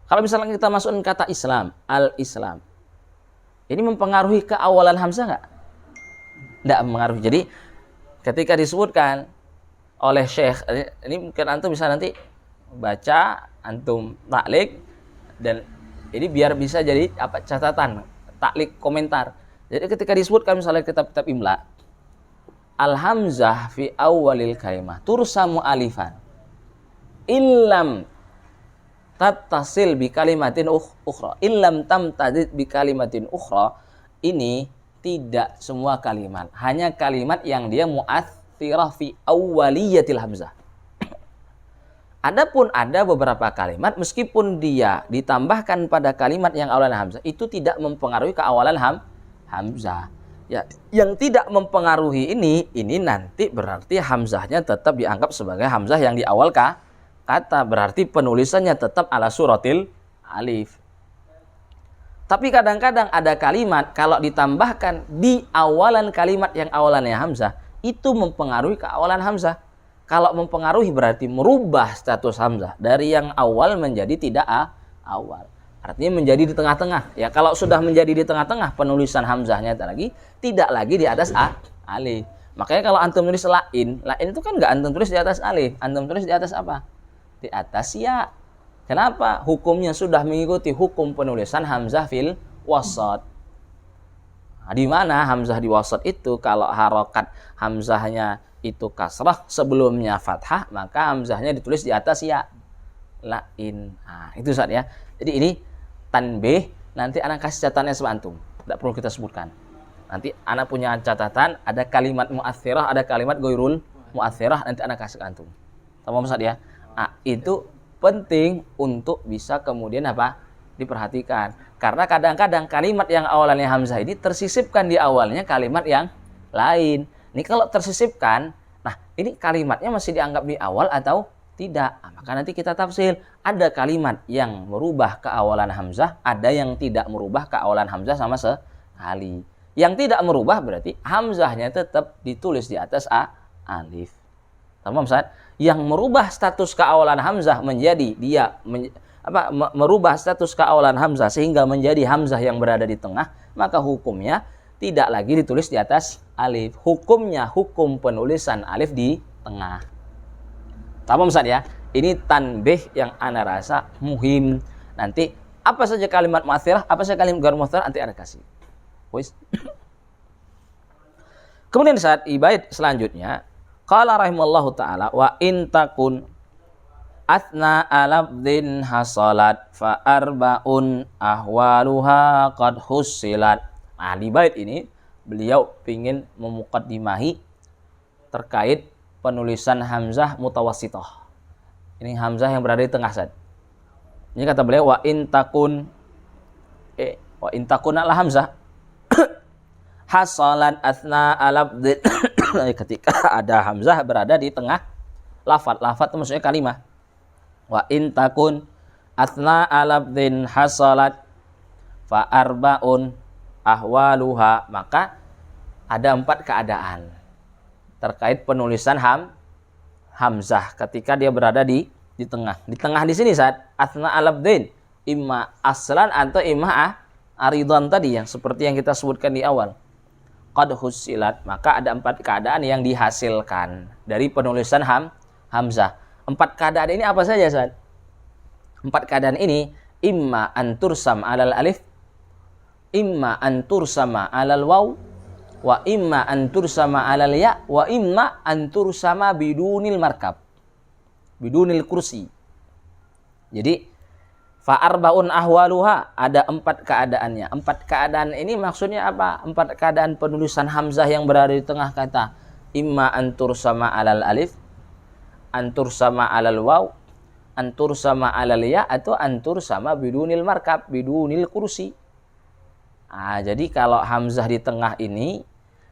Kalau misalnya kita masukin kata Islam, al-Islam. Ini mempengaruhi keawalan hamzah enggak? Enggak mempengaruhi. Jadi ketika disebutkan oleh Syekh, ini mungkin antum bisa nanti baca, antum taklik, dan ini biar bisa jadi apa catatan, taklik komentar. Jadi ketika disebutkan misalnya kitab-kitab imla, al-hamzah fi awalil kalimah tursamu alifan illam tattasil bi kalimatin ukhra illam tamtadid bi kalimatin ukhra. Ini tidak semua kalimat, hanya kalimat yang dia mu'athirah fi awwaliyatil hamzah. Adapun ada beberapa kalimat meskipun dia ditambahkan pada kalimat yang awalan hamzah itu tidak mempengaruhi keawalan hamzah. Ya, yang tidak mempengaruhi ini nanti berarti hamzahnya tetap dianggap sebagai hamzah yang di awal kata, berarti penulisannya tetap ala suratil alif. Tapi kadang-kadang ada kalimat kalau ditambahkan di awalan kalimat yang awalannya hamzah itu mempengaruhi keawalan hamzah. Kalau mempengaruhi berarti merubah status hamzah dari yang awal menjadi tidak awal. Artinya menjadi di tengah-tengah. Ya kalau sudah menjadi di tengah-tengah penulisan hamzahnya tidak lagi di atas alif. Makanya kalau antum tulis lain itu kan nggak antum tulis di atas alif, antum tulis di atas apa? Di atas ya. Kenapa? Hukumnya sudah mengikuti hukum penulisan hamzah fil wasat. Nah, di mana hamzah di wasat itu kalau harokat hamzahnya itu kasrah sebelumnya fathah, maka hamzahnya ditulis di atas ya. Lain. Nah, itu Ustaz ya. Jadi ini tanbih, nanti anak kasih catatannya sama antum. Tidak perlu kita sebutkan. Nanti anak punya catatan, ada kalimat mu'athirah, ada kalimat goirul mu'athirah, nanti anak kasih ke antum. Tamam Ustaz ya. Nah, itu penting untuk bisa kemudian apa? Diperhatikan. Karena kadang-kadang kalimat yang awalnya hamzah ini tersisipkan di awalnya kalimat yang lain. Ini kalau tersisipkan, nah ini kalimatnya masih dianggap di awal atau tidak. Nah, maka nanti kita tafsir. Ada kalimat yang merubah keawalan hamzah, ada yang tidak merubah keawalan hamzah sama sekali. Yang tidak merubah berarti hamzahnya tetap ditulis di atas alif. Tamam Ustaz? Yang merubah status keawalan hamzah menjadi merubah status keawalan hamzah sehingga menjadi hamzah yang berada di tengah, maka hukumnya tidak lagi ditulis di atas alif. Hukumnya hukum penulisan alif di tengah. Tamam Ustaz ya? Ini tanbih yang ana rasa muhim. Nanti apa saja kalimat mu'athirah, apa saja kalimat ghair mu'athirah nanti ana kasih. Kemudian saat bait selanjutnya, qala rahimallahu taala wa in takun athna alabdin hasalat fa arbaun ahwaluha qad hussilat. Nah, di bait ini beliau ingin memukaddimahi terkait penulisan hamzah mutawassithah. Ini hamzah yang berada di tengah Ustaz. Ini kata beliau wa in takun ala hamzah hasalan athna alabdin. Ketika ada hamzah berada di tengah lafaz itu maksudnya kalimah. Wa in takun athna alabdin hasalat fa arbaun ahwaluha, maka ada 4 keadaan terkait penulisan hamzah ketika dia berada di tengah. Di tengah di sini saat athna alabdin imma aslan atau imma aridan tadi yang seperti yang kita sebutkan di awal. Qad hussilat, maka ada 4 keadaan yang dihasilkan dari penulisan hamzah. 4 keadaan ini apa saja, Ustaz? 4 keadaan ini imma antursam alal alif, imma antursama alal waw, wa imma antursama alal ya, wa imma antursama bidunil markab, bidunil kursi. Jadi fa arbaun ahwaluha, ada 4 keadaannya. 4 keadaan ini maksudnya apa? 4 keadaan penulisan hamzah yang berada di tengah kata. Imma antur sama alal alif, antur sama alal waw, antur sama alal ya, atau antur sama bidunil markab, bidunil kursi. Nah, jadi kalau hamzah di tengah ini,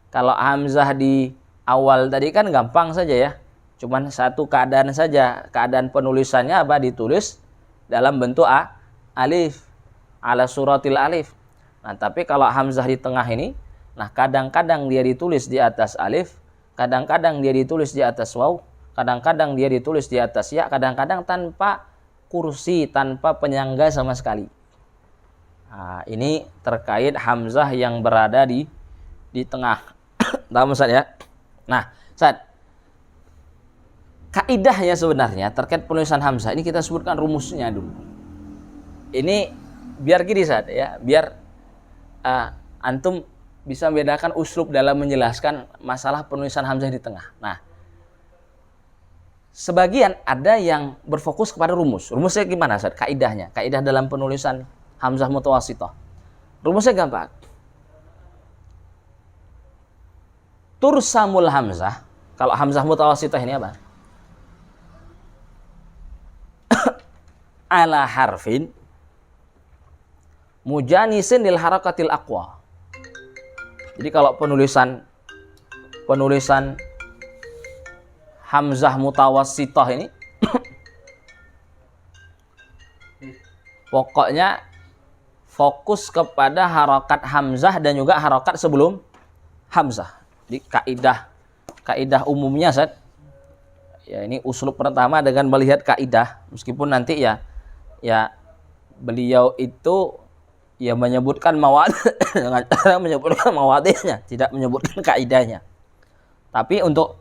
kalau hamzah di awal tadi kan gampang saja ya. Cuman 1 keadaan saja. Keadaan penulisannya apa? Ditulis dalam bentuk alif, ala suratil alif. Nah, tapi kalau hamzah di tengah ini, nah kadang-kadang dia ditulis di atas alif, kadang-kadang dia ditulis di atas waw, kadang-kadang dia ditulis di atas ya, kadang-kadang tanpa kursi, tanpa penyangga sama sekali. Nah, ini terkait hamzah yang berada di tengah. Tahu Ustaz ya? Nah, Ustaz, kaidahnya sebenarnya terkait penulisan hamzah ini kita sebutkan rumusnya dulu. Ini biar gini Ustaz ya, biar antum bisa membedakan uslub dalam menjelaskan masalah penulisan hamzah di tengah. Nah, sebagian ada yang berfokus kepada rumus. Rumusnya gimana Ustaz? Kaidahnya, kaidah dalam penulisan hamzah mutawassithah. Rumusnya gampang. Tursamul hamzah, kalau hamzah mutawassithah ini apa? Ala harfin mujanisin lil harakatil aqwa. Jadi kalau penulisan hamzah mutawassithah ini pokoknya fokus kepada harakat hamzah dan juga harakat sebelum hamzah. Di kaidah umumnya Ustaz. Ya, ini uslub pertama dengan melihat kaidah, meskipun nanti ya beliau itu ya menyebutkan mawad dengan cara menyebutkan mawadihnya, tidak menyebutkan kaidahnya. Tapi untuk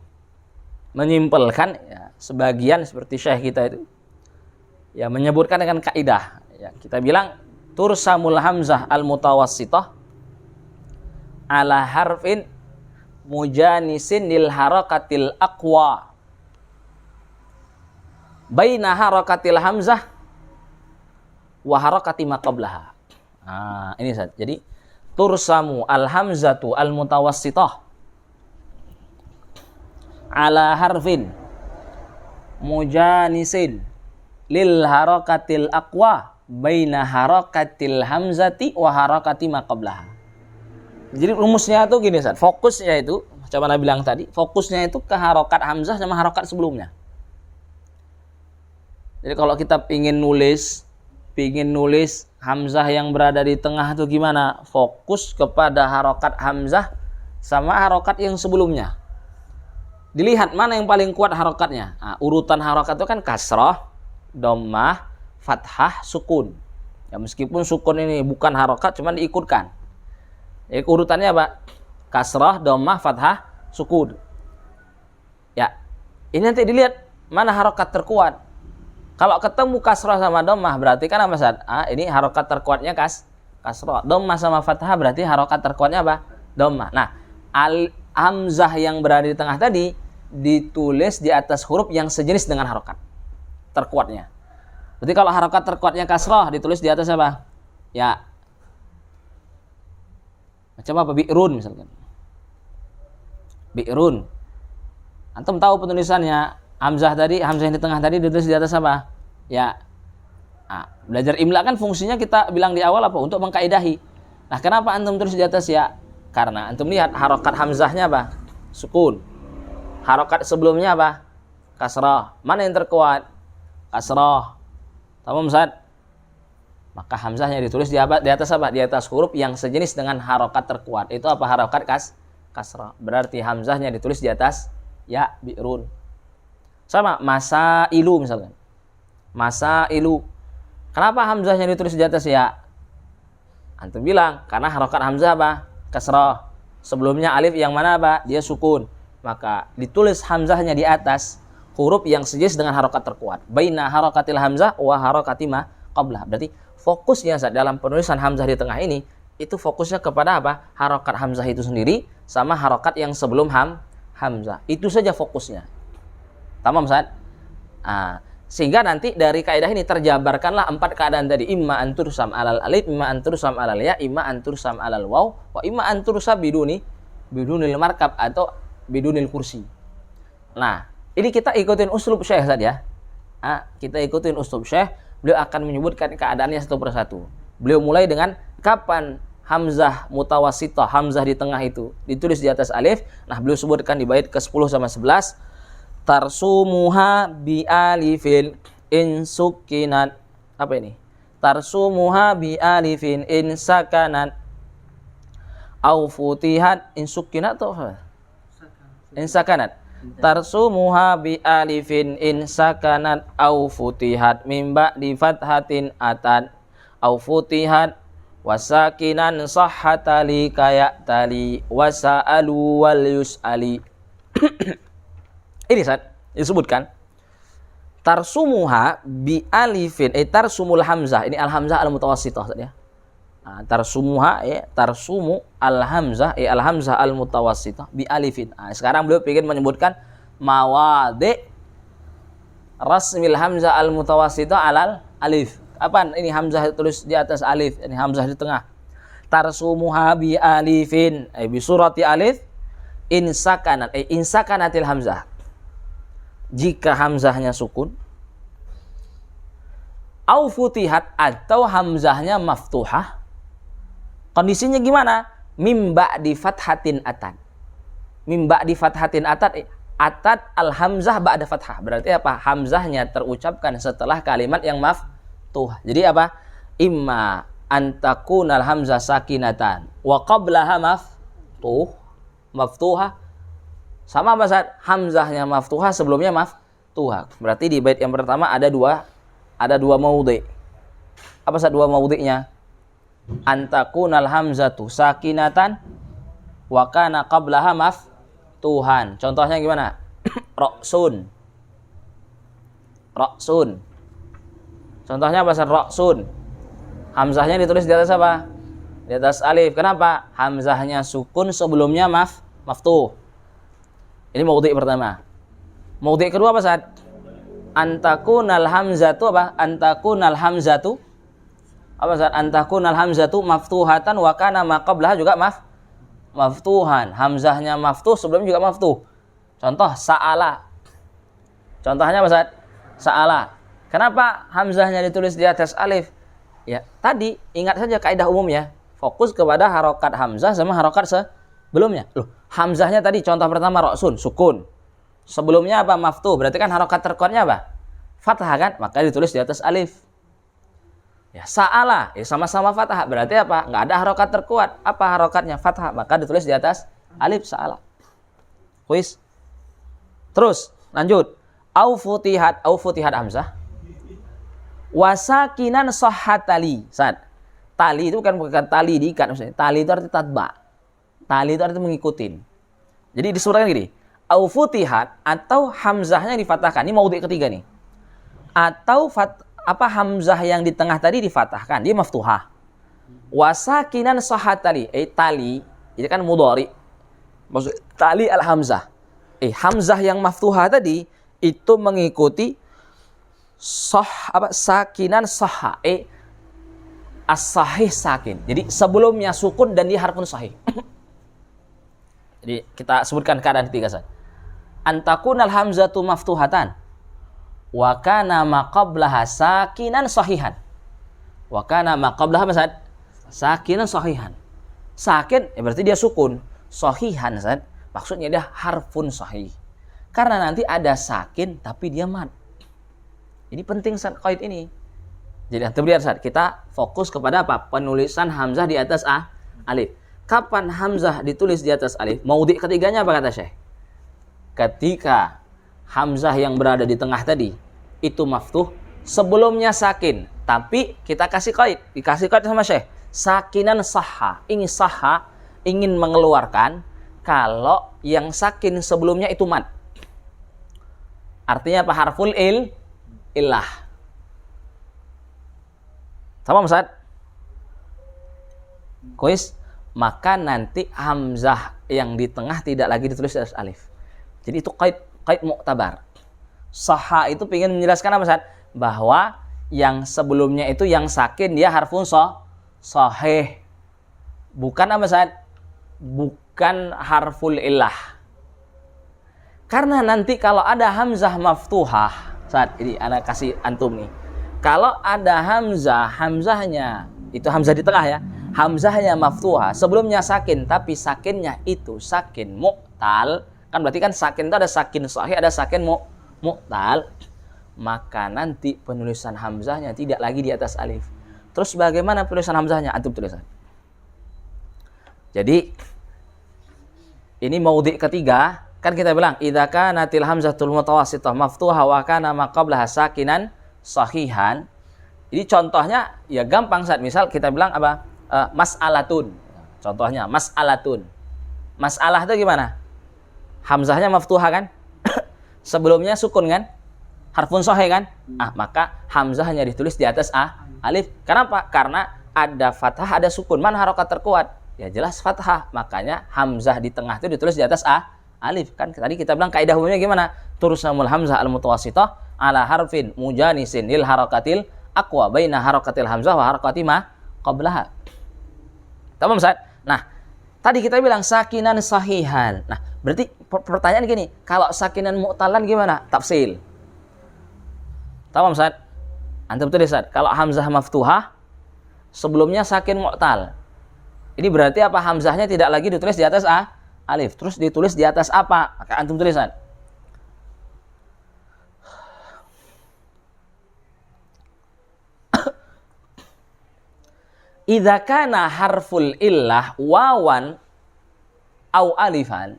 menyimpelkan ya, sebagian seperti syekh kita itu ya menyebutkan dengan kaidah ya, kita bilang tursamul hamzah al mutawassithah ala harfin mujanisin lil harakatil aqwa baina harakatil hamzah wa harakati ma qablaha. Nah, ini Ustaz. Jadi tursamu al hamzatu al mutawassithah ala harfin mujanisin lil harakatil aqwa baina harakatil hamzati wa harakati ma qablaha. Jadi rumusnya itu gini Ustaz. Fokusnya itu macam mana bilang tadi, fokusnya itu ke harokat hamzah sama harokat sebelumnya. Jadi kalau kita pingin nulis hamzah yang berada di tengah itu gimana? Fokus kepada harokat hamzah sama harokat yang sebelumnya. Dilihat mana yang paling kuat harokatnya. Nah, urutan harokat itu kan kasrah, dhammah, fathah, sukun. Ya meskipun sukun ini bukan harokat, cuman diikutkan. Jadi urutannya apa? Kasrah, dhammah, fathah, sukun. Ya, ini nanti dilihat mana harokat terkuat. Kalau ketemu kasrah sama dhammah berarti kan apa Ustaz? Ini harokat terkuatnya kasrah. Dhammah sama fathah berarti harokat terkuatnya apa? Dhammah. Nah, hamzah yang berada di tengah tadi ditulis di atas huruf yang sejenis dengan harokat terkuatnya. Berarti kalau harokat terkuatnya kasrah ditulis di atas apa? Ya. Macam apa? Bi'run misalkan. Bi'run. Antum tahu penulisannya hamzah yang di tengah tadi ditulis di atas apa? Ya. Nah, belajar imla kan fungsinya kita bilang di awal apa? Untuk mengkaidahi. Nah, kenapa antum tulis di atas ya? Karena antum lihat harokat hamzahnya apa? Sukun. Harokat sebelumnya apa? Kasrah. Mana yang terkuat? Kasrah. Tamam Ustaz? Maka hamzahnya ditulis di atas apa? Di atas huruf yang sejenis dengan harokat terkuat. Itu apa harokat kasrah. Berarti hamzahnya ditulis di atas ya bi'run. Sama masailu misalkan. Masailu. Kenapa hamzahnya ditulis di atas ya? Antum bilang karena harokat hamzah apa? Kasrah. Sebelumnya alif yang mana apa? Dia sukun. Maka ditulis hamzahnya di atas huruf yang sejenis dengan harokat terkuat. Baina harakatil hamzah wa harakati ma qablah. Berarti fokusnya Ustaz dalam penulisan hamzah di tengah ini itu fokusnya kepada apa? Harokat hamzah itu sendiri sama harokat yang sebelum hamzah. Itu saja fokusnya. Tamam Ustaz? Sehingga nanti dari kaidah ini terjabarkanlah 4 keadaan tadi. Imma antursam alal alif, imma antursam alal ya, imma antursam alal waw, wa imma antursam bidunil markab atau bidunil kursi. Nah, ini kita ikutin uslub Syekh Ustaz ya. Kita ikutin uslub Syekh. Beliau akan menyebutkan keadaannya satu persatu. Beliau mulai dengan kapan hamzah mutawassithah, hamzah di tengah itu ditulis di atas alif. Nah, beliau sebutkan di bait ke-10 sama 11. Tarsumuha bi alifin in sukinat. Apa ini? Tarsumuha bi alifin in sakanat au futihat in sukinat atau apa? In sakanat. Tarsumuha bi alifin in sakanat au futihat min ba'di fathatin atat au futihat wasakinan sahhatali kayatali wasa'alu wal yus'ali. Ini Ustaz disebutkan tarsumuha bi alifin tarsumul hamzah. Ini al hamzah al mutawassithah Ustaz ya. Tarsumuha ya, tarsumu al hamzah al hamzah al mutawassithah bi alifin. Sekarang beliau ingin menyebutkan mawadi rasmil hamzah al mutawassithah alal alif. Apaan ini hamzah tulis di atas alif, ini hamzah di tengah. Tarsumuha bi alifin bi surati alif in sakanat in sakanatil hamzah. Jika hamzahnya sukun, au futihat atau hamzahnya maftuhah. Kondisinya gimana? Mimba di fathatin atat. Mimba di fathatin atat. Atat al hamzah ba'da fathah. Berarti apa? Hamzahnya terucapkan setelah kalimat yang maftuh. Jadi apa? Imma antakunal hamzah sakinatan wa qablaha maftuhah. Sama Ustaz, hamzahnya maftuhah sebelumnya maftuhah. Berarti di bait yang pertama ada dua maudhi'. Apa Ustaz dua maudhi'nya? Antakunal hamzatu sakinatan wa kana qablaha maftuhan. Contohnya gimana? Roksun. Roksun. Contohnya apa? Roksun. Hamzahnya ditulis di atas apa? Di atas alif. Kenapa? Hamzahnya sukun, sebelumnya maftuh. Ini maudhi' pertama. Maudhi' kedua apa, Sa'ad? Antakunal hamzatu apa? Antakunal hamzatu apa, Sa'ad? Antakunal hamzatu maftuhatan wa kana ma qablaha juga maftuhan. Hamzahnya maftuh, sebelumnya juga maftuh. Contoh sa'ala. Contohnya apa, Sa'ad? Sa'ala. Kenapa hamzahnya ditulis di atas alif? Ya, tadi ingat saja kaidah umumnya. Fokus kepada harokat hamzah sama harokat sebelumnya. Loh, hamzahnya tadi contoh pertama roksun, sukun. Sebelumnya apa? Maftuh. Berarti kan harokat terkuatnya apa? Fathah kan? Maka ditulis di atas alif. Ya, sa'ala. Ya, sama-sama fathah. Berarti apa? Nggak ada harokat terkuat. Apa harokatnya? Fathah. Maka ditulis di atas alif, sa'ala. Kuis. Terus, lanjut. Au futihat hamzah. Wasakinan sahhat tali. Saat tali itu bukan tali diikat maksudnya. Tali itu artinya tatba. Tali itu artinya mengikutin. Jadi disebutkan gini, au futihat atau hamzahnya difatahkan. Ini maudhi' ketiga nih. Atau hamzah yang di tengah tadi difatahkan, dia maftuhah. Wasakinan sahhat tali, tali, ini kan mudhari. Maksud tali al hamzah. Hamzah yang maftuhah tadi itu mengikuti sakinan sahha, as-sahih sakin. Jadi sebelumnya sukun dan dia harfun sahih. Jadi kita sebutkan keadaan ketiga saja. Antakunal hamzatu maftuhatan wa kana ma qablaha sakinan sahihan. Wa kana ma qablaha sakinan sahihan. Sakin berarti dia sukun. Sahihan maksudnya dia harfun sahih. Karena nanti ada sakin tapi dia mad. Ini penting qaid ini. Jadi antum lihat kita fokus kepada apa? Penulisan hamzah di atas alif. Kapan hamzah ditulis di atas alif? Maudhi' ketiganya apa kata Syekh? Ketika hamzah yang berada di tengah tadi itu maftuh, sebelumnya sakin, tapi kita kasih qaid, dikasih qaid sama Syekh. Sakinan sahha. Ini sahha ingin mengeluarkan kalau yang sakin sebelumnya itu mad. Artinya apa? Harful illah. Sama Ustaz? Kuis. Maka nanti hamzah yang di tengah tidak lagi ditulis di atas alif. Jadi itu qaid mu'tabar. Sahha itu ingin menjelaskan apa, Ustaz? Bahwa yang sebelumnya itu yang sakin dia harfun sahih. Bukan apa, Ustaz? Bukan harful illah. Karena nanti kalau ada hamzah maftuhah, saat ini ana kasih antum nih. Kalau ada hamzahnya itu hamzah di tengah ya. Hamzahnya maftuhah, sebelumnya sakin tapi sakinnya itu sakin mu'tal. Kan berarti kan sakin itu ada sakin sahih, ada sakin mu'tal. Maka nanti penulisan hamzahnya tidak lagi di atas alif. Terus bagaimana penulisan hamzahnya? Antum tulisan. Jadi ini maudhi' ketiga. Kan kita bilang idza kanatil hamzatul mutawassithah maftuhah wa kana ma qablaha sakinan sahihan. Ini contohnya ya gampang saat misal kita bilang apa? Mas'alatun. Contohnya mas'alatun. Mas'alah itu gimana? Hamzahnya maftuhah kan? Sebelumnya sukun kan? Harfun sahih kan? Maka hamzahnya ditulis di atas alif. Kenapa? Karena ada fathah, ada sukun. Mana harokat terkuat? Ya jelas fathah. Makanya hamzah di tengah itu ditulis di atas alif. Kan tadi kita bilang kaidah umumnya gimana? Tursamul hamzah al-mutawassithah ala harfin mujanisin lil harakatil aqwa baina harakatil hamzah wa harakati ma qablaha. Tamam, Ustaz? Nah, tadi kita bilang sakinan sahihan. Nah, berarti pertanyaan gini, kalau sakinan mu'talan gimana? Tafsil. Tamam, Ustaz? Antum tulis, Ustaz. Kalau hamzah maftuhah sebelumnya sakin mu'tal. Ini berarti apa? Hamzahnya tidak lagi ditulis di atas alif. Terus ditulis di atas apa? Maka antum tulisan. Idza kana harful illah wawan au alifan.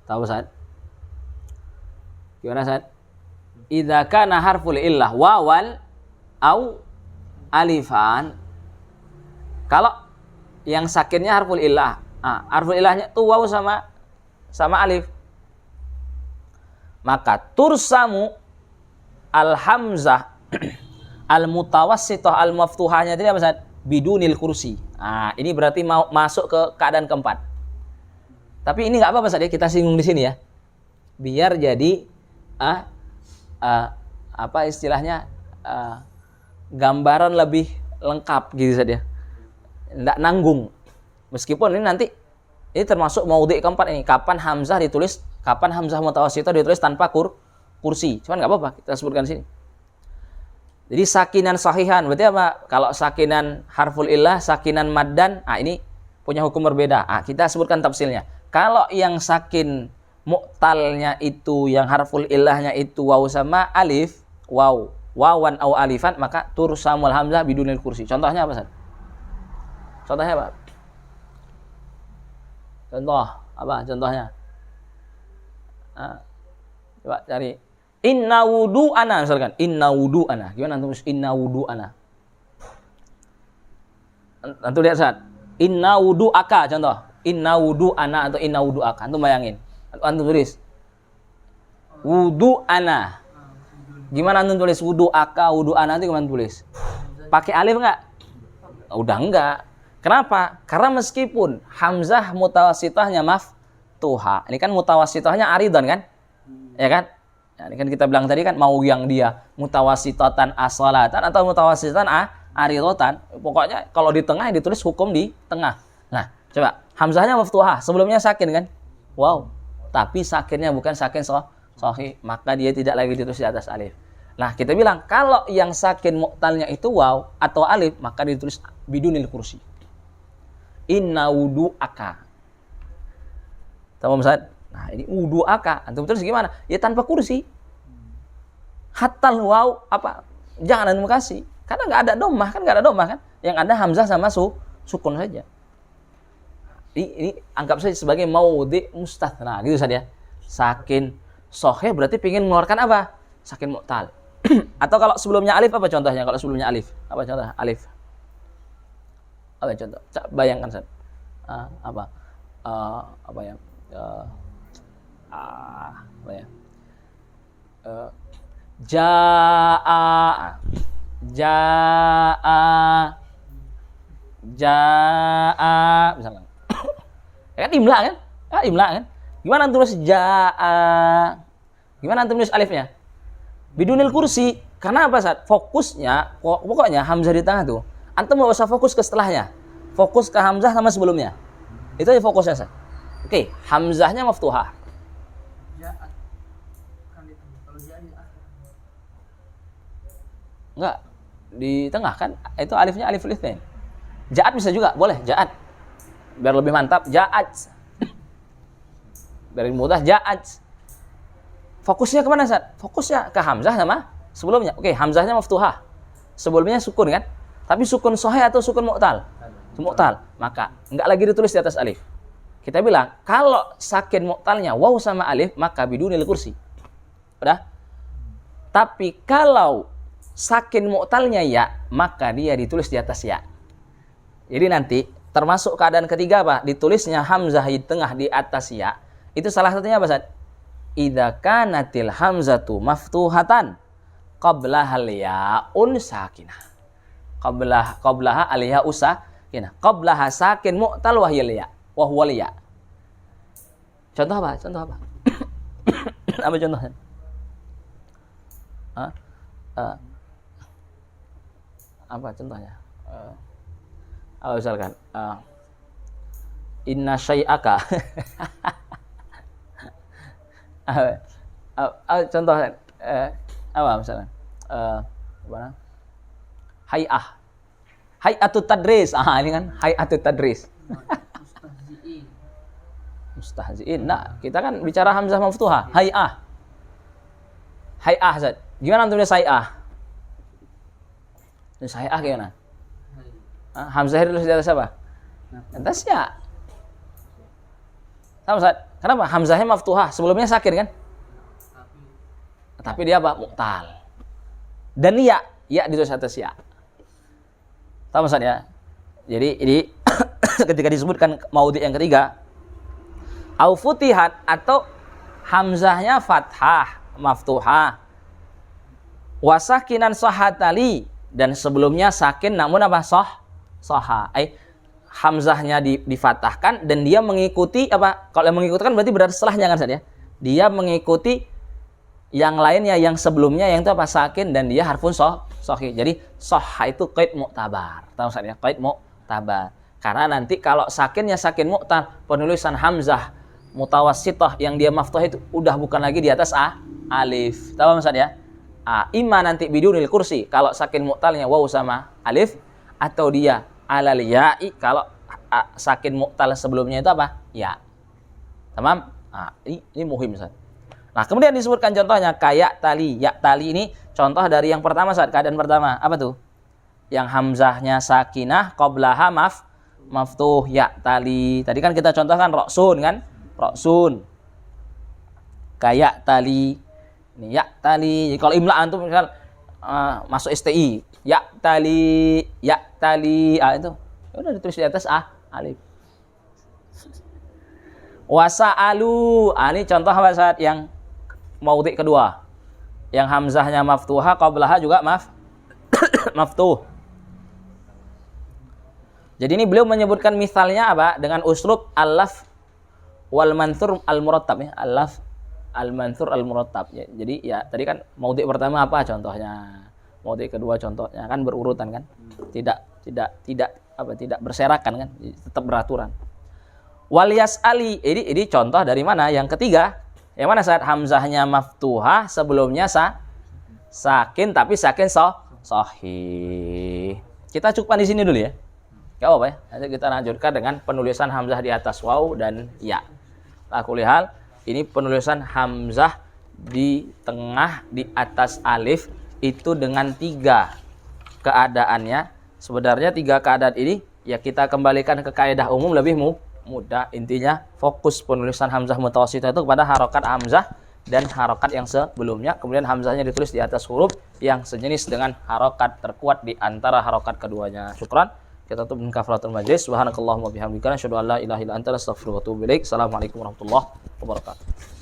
Tahu, Ustaz? Gimana, Ustaz? Idza kana harful illah wawan au alifan. Kalau yang sakinnya harful illah. Harful illahnya tuh waw sama alif. Maka tursamu al-hamzah al-mutawassithah al-maftuhahnya tadi apa Ustaz? Bidunil kursi. Ini berarti mau masuk ke keadaan keempat. Tapi ini enggak apa-apa Ustaz ya, kita singgung di sini ya. Biar jadi apa istilahnya? Gambaran lebih lengkap gitu Ustaz ya. Enggak nanggung. Meskipun ini nanti ini termasuk maudhi keempat ini. Kapan hamzah ditulis, kapan hamzah mutawassithah ditulis tanpa kursi. Cuman enggak apa-apa, kita sebutkan di sini. Jadi sakinan sahihan, berarti apa? Kalau sakinan harful illah, sakinan maddan, ini punya hukum berbeda. Kita sebutkan tafsilnya. Kalau yang sakin mu'talnya itu, yang harful illahnya itu waw sama alif, wawan au alifan, maka tursamul hamzah bidunil kursi. Contohnya apa, Ustaz? Contohnya apa? Contohnya? Coba cari. Inna wudu'ana misalkan. Inna wudu'ana. Gimana antum tulis inna wudu'ana? Antum lihat Ustaz. Inna wudu'aka contoh. Inna wudu'ana atau inna wudu'aka. Antum bayangin. Antum tulis wudu'ana. Gimana antum tulis wudu'aka, wudu'ana itu gimana tulis? Pakai alif enggak? Udah enggak. Kenapa? Karena meskipun hamzah mutawassithahnya maftuha. Ini kan mutawassithahnya aridon kan? Ya kan? Nah, ini kan kita bilang tadi kan mau yang dia mutawassithatan as-salatan atau mutawassithatan aridatan. Pokoknya kalau di tengah ditulis hukum di tengah. Nah, coba hamzahnya maftuha, sebelumnya sakin kan? Wow. Tapi sakinnya bukan sakin sahih, maka dia tidak lagi ditulis di atas alif. Nah, kita bilang kalau yang sakin mu'talnya itu waw atau alif, maka ditulis bidunil kursi. Inna wudu'aka. Tamam Ustaz? Nah, ini wudu'aka. Antum tulis gimana? Ya tanpa kursi. Hatta waw apa? Jangan antum kasih. Karena enggak ada dhammah kan? Yang ada hamzah sama sukun saja. Ini anggap saja sebagai maudhi mustathna gitu Ustaz ya. Sakin sahih berarti pengin mengeluarkan apa? Sakin mu'tal. Atau kalau sebelumnya alif apa contohnya? Kalau sebelumnya alif, apa contoh? Alif. Apa contoh? Bayangkan Ustaz. Apa ya? Jaa misalnya. Kan imla kan? Imla kan? Gimana antum tulis jaa? Gimana antum tulis alifnya? Bidunil kursi. Karena apa Ustaz? Fokusnya pokoknya hamzah di tengah tuh. Antum enggak usah fokus ke setelahnya. Fokus ke hamzah sama sebelumnya. Itu aja fokusnya Ustaz. Oke, hamzahnya maftuhah. Ja'at. Kan di tengah. Kalau ja'a di akhir. Enggak. Di tengah kan? Itu alifnya alif litsnain. Ja'at bisa juga, boleh ja'at. Biar lebih mantap, ja'at. Biar lebih mudah, ja'at. Fokusnya kemana Ustaz? Fokusnya ke hamzah sama sebelumnya. Oke, hamzahnya maftuhah. Sebelumnya sukun kan? Tapi sukun sahih atau sukun mu'tal? Mu'tal. Maka enggak lagi ditulis di atas alif. Kita bilang, kalau sakin mu'talnya waw sama alif, maka bidunil kursi. Udah? Tapi kalau sakin mu'talnya ya, maka dia ditulis di atas ya. Jadi nanti, termasuk keadaan ketiga apa? Ditulisnya hamzah di tengah di atas ya. Itu salah satunya apa, Ustaz? Idza kanatil hamzatu maftuhatan qablahal ya'un sakinah. Qablaha alaiha usakinah. Qablaha sakin mu'tal wa hiya wa huwa ya. Contoh apa? Apa contohnya? Apa contohnya? Misalkan inna syai'aka. Contoh apa misalnya? Mana? Hay'atut tadris. Ini kan hay'atut tadris. Mustahzi'in. Nah, kita kan bicara hamzah maftuhah. Hay'ah. Ustaz. Gimana antum tulis hay'ah? Tulis hay'ah gimana? Hamzah itu di atas apa? Atas ya. Sama Ustaz. Kenapa? Hamzahnya maftuhah, sebelumnya sakin kan? Tapi dia apa? Mu'tal. Dan ya di atas ya. Sama Ustaz ya. Jadi ini ketika disebutkan maudhi yang ketiga, au futihat atau hamzahnya fathah maftuhah, wasakinan sahatali dan sebelumnya sakin namun apa soha, hamzahnya difatahkan dan dia mengikuti apa? Kalau yang mengikuti kan berarti berarti setelahnya kan saja. Dia mengikuti yang lainnya yang sebelumnya yang itu apa? Sakin dan dia harfun sohi. Jadi soha itu qaid mu'tabar. Tahu saja qaid mu'tabar. Karena nanti kalau sakinnya sakin mu'tar, penulisan hamzah mutawassithah yang dia maftuh itu udah bukan lagi di atas alif. Tahu maksudnya? Imma nanti bidunil kursi kalau sakin mu'talnya waw sama alif, atau dia alal ya'i kalau sakin mu'tal sebelumnya itu apa? Ya. Tamam? Ini muhim Ustaz. Nah, kemudian disebutkan contohnya kayak tali. Ya tali ini contoh dari yang pertama Ustaz, keadaan pertama. Apa tuh? Yang hamzahnya sakinah qablaha maftuh ya tali. Tadi kan kita contohkan roksun kan? Roksun. Kayak tali. Ini ya tali. Jadi, kalau imla antum misal masuk STI, ya tali. Itu udah ditulis di atas alif. Wasa'alu. Ini contoh apa saat yang maudhi kedua. Yang hamzahnya maftuha qablaha juga maftuh. Jadi ini beliau menyebutkan misalnya apa? Dengan uslub al-laf wal manthur al-murattab ya. Al-laf al-manthur al-murattab ya. Jadi ya tadi kan maudhi pertama apa contohnya? Maudhi kedua contohnya kan berurutan kan? Tidak berserakan kan? Tetap beraturan. Wal yas'ali. Ini contoh dari mana? Yang ketiga. Yang mana saat hamzahnya maftuhah sebelumnya sakin tapi sakin sahih. Kita cukupkan di sini dulu ya. Enggak apa-apa ya. Nanti kita lanjutkan dengan penulisan hamzah di atas waw dan ya. Lakulihal ini penulisan hamzah di tengah di atas alif itu dengan 3 keadaannya. Sebenarnya 3 keadaan ini ya kita kembalikan ke kaidah umum lebih mudah. Intinya fokus penulisan hamzah mutawassithah itu kepada harokat hamzah dan harokat yang sebelumnya. Kemudian hamzahnya ditulis di atas huruf yang sejenis dengan harokat terkuat di antara harokat keduanya. Syukran. Kita tutup dengan kafaratul majlis. Subhanakallahumma bihamdika asyhadu an la ilaha illa anta astaghfiruka wa atubu ilaik. Assalamualaikum warahmatullahi wabarakatuh.